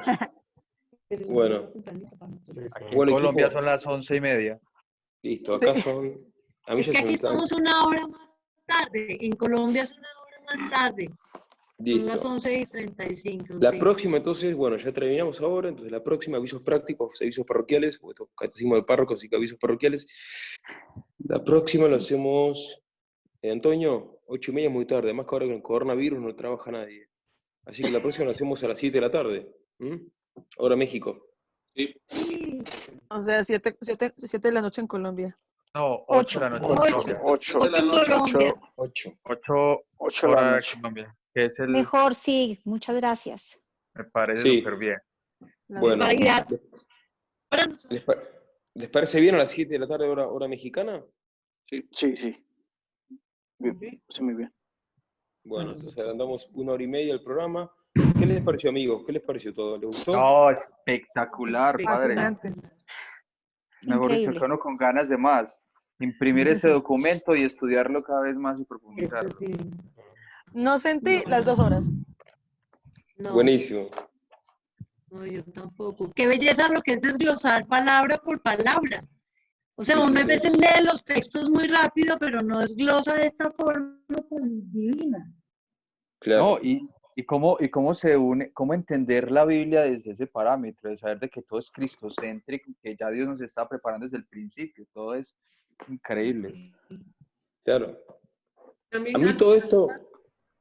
[SPEAKER 1] Bueno.
[SPEAKER 3] Aquí en
[SPEAKER 1] Bueno,
[SPEAKER 3] Colombia
[SPEAKER 1] equipo.
[SPEAKER 3] son las 11:30.
[SPEAKER 1] Listo, acá son... A mí
[SPEAKER 5] Es
[SPEAKER 1] ya
[SPEAKER 5] que
[SPEAKER 1] se me
[SPEAKER 5] aquí
[SPEAKER 1] están...
[SPEAKER 5] estamos una hora más tarde. En Colombia es una hora más tarde. Son las
[SPEAKER 1] Listo.
[SPEAKER 5] 11:35.
[SPEAKER 1] La
[SPEAKER 5] sí.
[SPEAKER 1] próxima, entonces, bueno, ya terminamos ahora, entonces la próxima, avisos prácticos, avisos parroquiales, o estos catecismo de párrocos y avisos parroquiales. La próxima lo hacemos, Antonio, 8:30 es muy tarde, además que ahora con el coronavirus no trabaja nadie. Así que la próxima lo hacemos a las 7 de la tarde. Hora México.
[SPEAKER 2] Sí.
[SPEAKER 4] O sea, 7 de la noche en Colombia.
[SPEAKER 3] No, 8 de la noche en Colombia.
[SPEAKER 16] 8
[SPEAKER 2] de la noche.
[SPEAKER 3] 8
[SPEAKER 16] 8 de la
[SPEAKER 3] horas de
[SPEAKER 16] noche.
[SPEAKER 3] Colombia, que es el...
[SPEAKER 9] Mejor, sí, muchas gracias.
[SPEAKER 3] Me parece
[SPEAKER 1] Sí.
[SPEAKER 3] súper bien.
[SPEAKER 1] Bueno,
[SPEAKER 5] Barbaridad.
[SPEAKER 1] ¿les parece bien a las 7 de la tarde hora mexicana?
[SPEAKER 2] Sí.
[SPEAKER 16] Sí. Bien, sí, muy bien.
[SPEAKER 1] Bueno, entonces adelantamos 1 hora y media el programa. ¿Qué les pareció, amigos? ¿Qué les pareció todo? ¿Les gustó?
[SPEAKER 3] No, espectacular, padre.
[SPEAKER 4] Fascinante.
[SPEAKER 3] Mejor dicho,
[SPEAKER 9] Increíble.
[SPEAKER 3] que uno con ganas de más. Imprimir ese documento y estudiarlo cada vez más y profundizarlo.
[SPEAKER 4] No sentí las 2 horas.
[SPEAKER 5] No,
[SPEAKER 1] Buenísimo.
[SPEAKER 5] no, yo tampoco. Qué belleza lo que es desglosar palabra por palabra. O sea,
[SPEAKER 1] Sí,
[SPEAKER 5] uno
[SPEAKER 1] sí,
[SPEAKER 5] a
[SPEAKER 1] sí.
[SPEAKER 5] veces lee los textos muy rápido, pero no desglosa de esta forma tan divina.
[SPEAKER 1] Claro.
[SPEAKER 3] No, y cómo se une, cómo entender la Biblia desde ese parámetro, de saber de que todo es cristocéntrico, que ya Dios nos está preparando desde el principio, todo es increíble.
[SPEAKER 1] Claro.
[SPEAKER 7] También
[SPEAKER 1] A mí
[SPEAKER 7] algo-
[SPEAKER 1] todo esto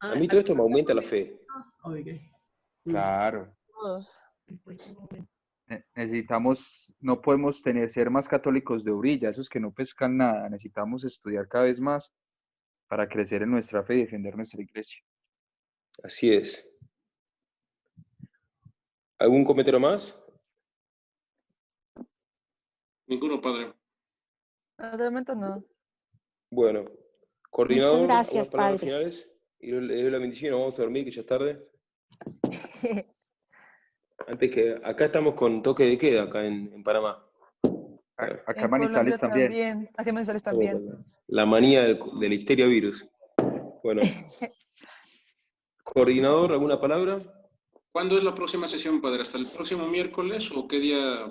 [SPEAKER 7] Ah,
[SPEAKER 1] me aumenta la fe.
[SPEAKER 7] Oiga.
[SPEAKER 3] Claro.
[SPEAKER 4] Todos.
[SPEAKER 3] Necesitamos, no podemos ser más católicos de orilla, esos que no pescan nada, necesitamos estudiar cada vez más para crecer en nuestra fe y defender nuestra iglesia.
[SPEAKER 1] Así es. ¿Algún comentario más?
[SPEAKER 2] Ninguno, padre.
[SPEAKER 4] De momento no.
[SPEAKER 1] Bueno, coordinador,
[SPEAKER 9] Muchas gracias,
[SPEAKER 1] algunas palabras
[SPEAKER 9] padre.
[SPEAKER 1] finales. Y le doy la bendición, nos vamos a dormir, que ya es tarde. Antes que, acá estamos con toque de queda, acá en Panamá.
[SPEAKER 3] Acá
[SPEAKER 4] En
[SPEAKER 3] Manizales
[SPEAKER 4] Colombia
[SPEAKER 3] también.
[SPEAKER 4] Aquí en Manizales también.
[SPEAKER 1] La manía del histeria virus. Bueno. Coordinador, ¿alguna palabra?
[SPEAKER 2] ¿Cuándo es la próxima sesión, padre? ¿Hasta el próximo miércoles o qué día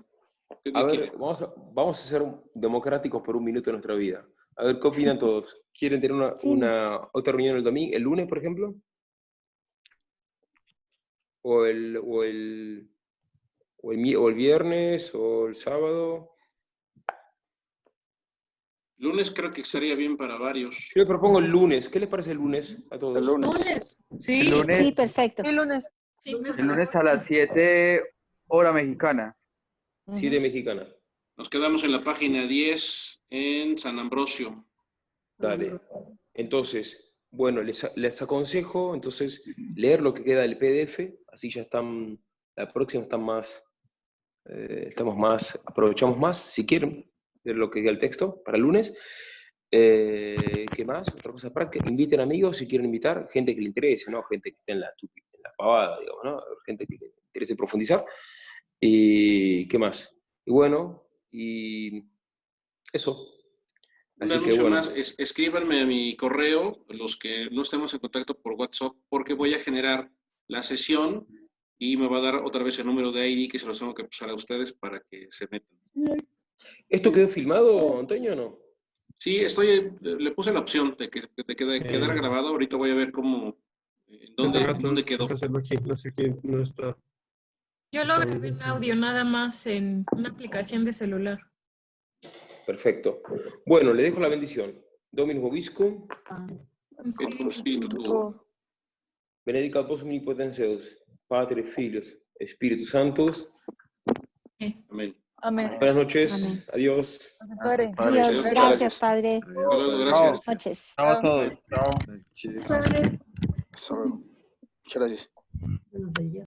[SPEAKER 1] A ver,
[SPEAKER 2] quiere?
[SPEAKER 1] vamos a ser democráticos por 1 minuto de nuestra vida. A ver, ¿qué opinan todos? ¿Quieren tener una otra reunión el lunes, por ejemplo? ¿O el viernes? ¿O el sábado?
[SPEAKER 2] Lunes creo que estaría bien para varios.
[SPEAKER 1] Yo le propongo el lunes. ¿Qué les parece el lunes a todos?
[SPEAKER 16] El lunes.
[SPEAKER 5] Sí.
[SPEAKER 3] El lunes,
[SPEAKER 9] Sí, perfecto.
[SPEAKER 4] El lunes.
[SPEAKER 3] el lunes a las 7 hora mexicana.
[SPEAKER 1] 7 mexicana.
[SPEAKER 2] Nos quedamos en la página 10 en San Ambrosio.
[SPEAKER 1] Dale. Entonces, bueno, les aconsejo entonces leer lo que queda del PDF, así ya están, la próxima aprovechamos más, si quieren, leer lo que queda el texto para el lunes. ¿Qué más? Otra cosa práctica, inviten amigos si quieren invitar, gente que le interese, ¿no? Gente que esté en la pavada, digamos, ¿no? Gente que le interese profundizar. ¿Y qué más? Y bueno, y eso.
[SPEAKER 2] Un
[SPEAKER 1] Así que
[SPEAKER 2] anuncio
[SPEAKER 1] bueno.
[SPEAKER 2] más, escríbanme a mi correo, los que no estemos en contacto por WhatsApp, porque voy a generar la sesión y me va a dar otra vez el número de ID que se los tengo que pasar a ustedes para que se metan.
[SPEAKER 1] ¿Esto quedó filmado, Antonio, o no?
[SPEAKER 2] Sí, le puse la opción de que quedara grabado. Ahorita voy a ver cómo, dónde quedó.
[SPEAKER 6] No sé quién no está.
[SPEAKER 10] Yo lo grabé en audio nada más en una aplicación de celular.
[SPEAKER 1] Perfecto. Bueno, le dejo la bendición. Dominus vobiscum,
[SPEAKER 2] Et spiritu tuo.
[SPEAKER 1] benedicat vos omnipotens Deus, Padre, Filios, Espíritus Santos.
[SPEAKER 2] Amén.
[SPEAKER 4] Amén.
[SPEAKER 1] Buenas noches. Adiós.
[SPEAKER 4] Padre.
[SPEAKER 9] Dios,
[SPEAKER 1] Muchas
[SPEAKER 9] gracias, Padre.
[SPEAKER 2] Hasta luego,
[SPEAKER 9] Buenas
[SPEAKER 2] gracias.
[SPEAKER 9] noches.
[SPEAKER 3] Chao a todos. Chao.
[SPEAKER 16] Hasta luego. Muchas gracias.
[SPEAKER 5] Buenos días.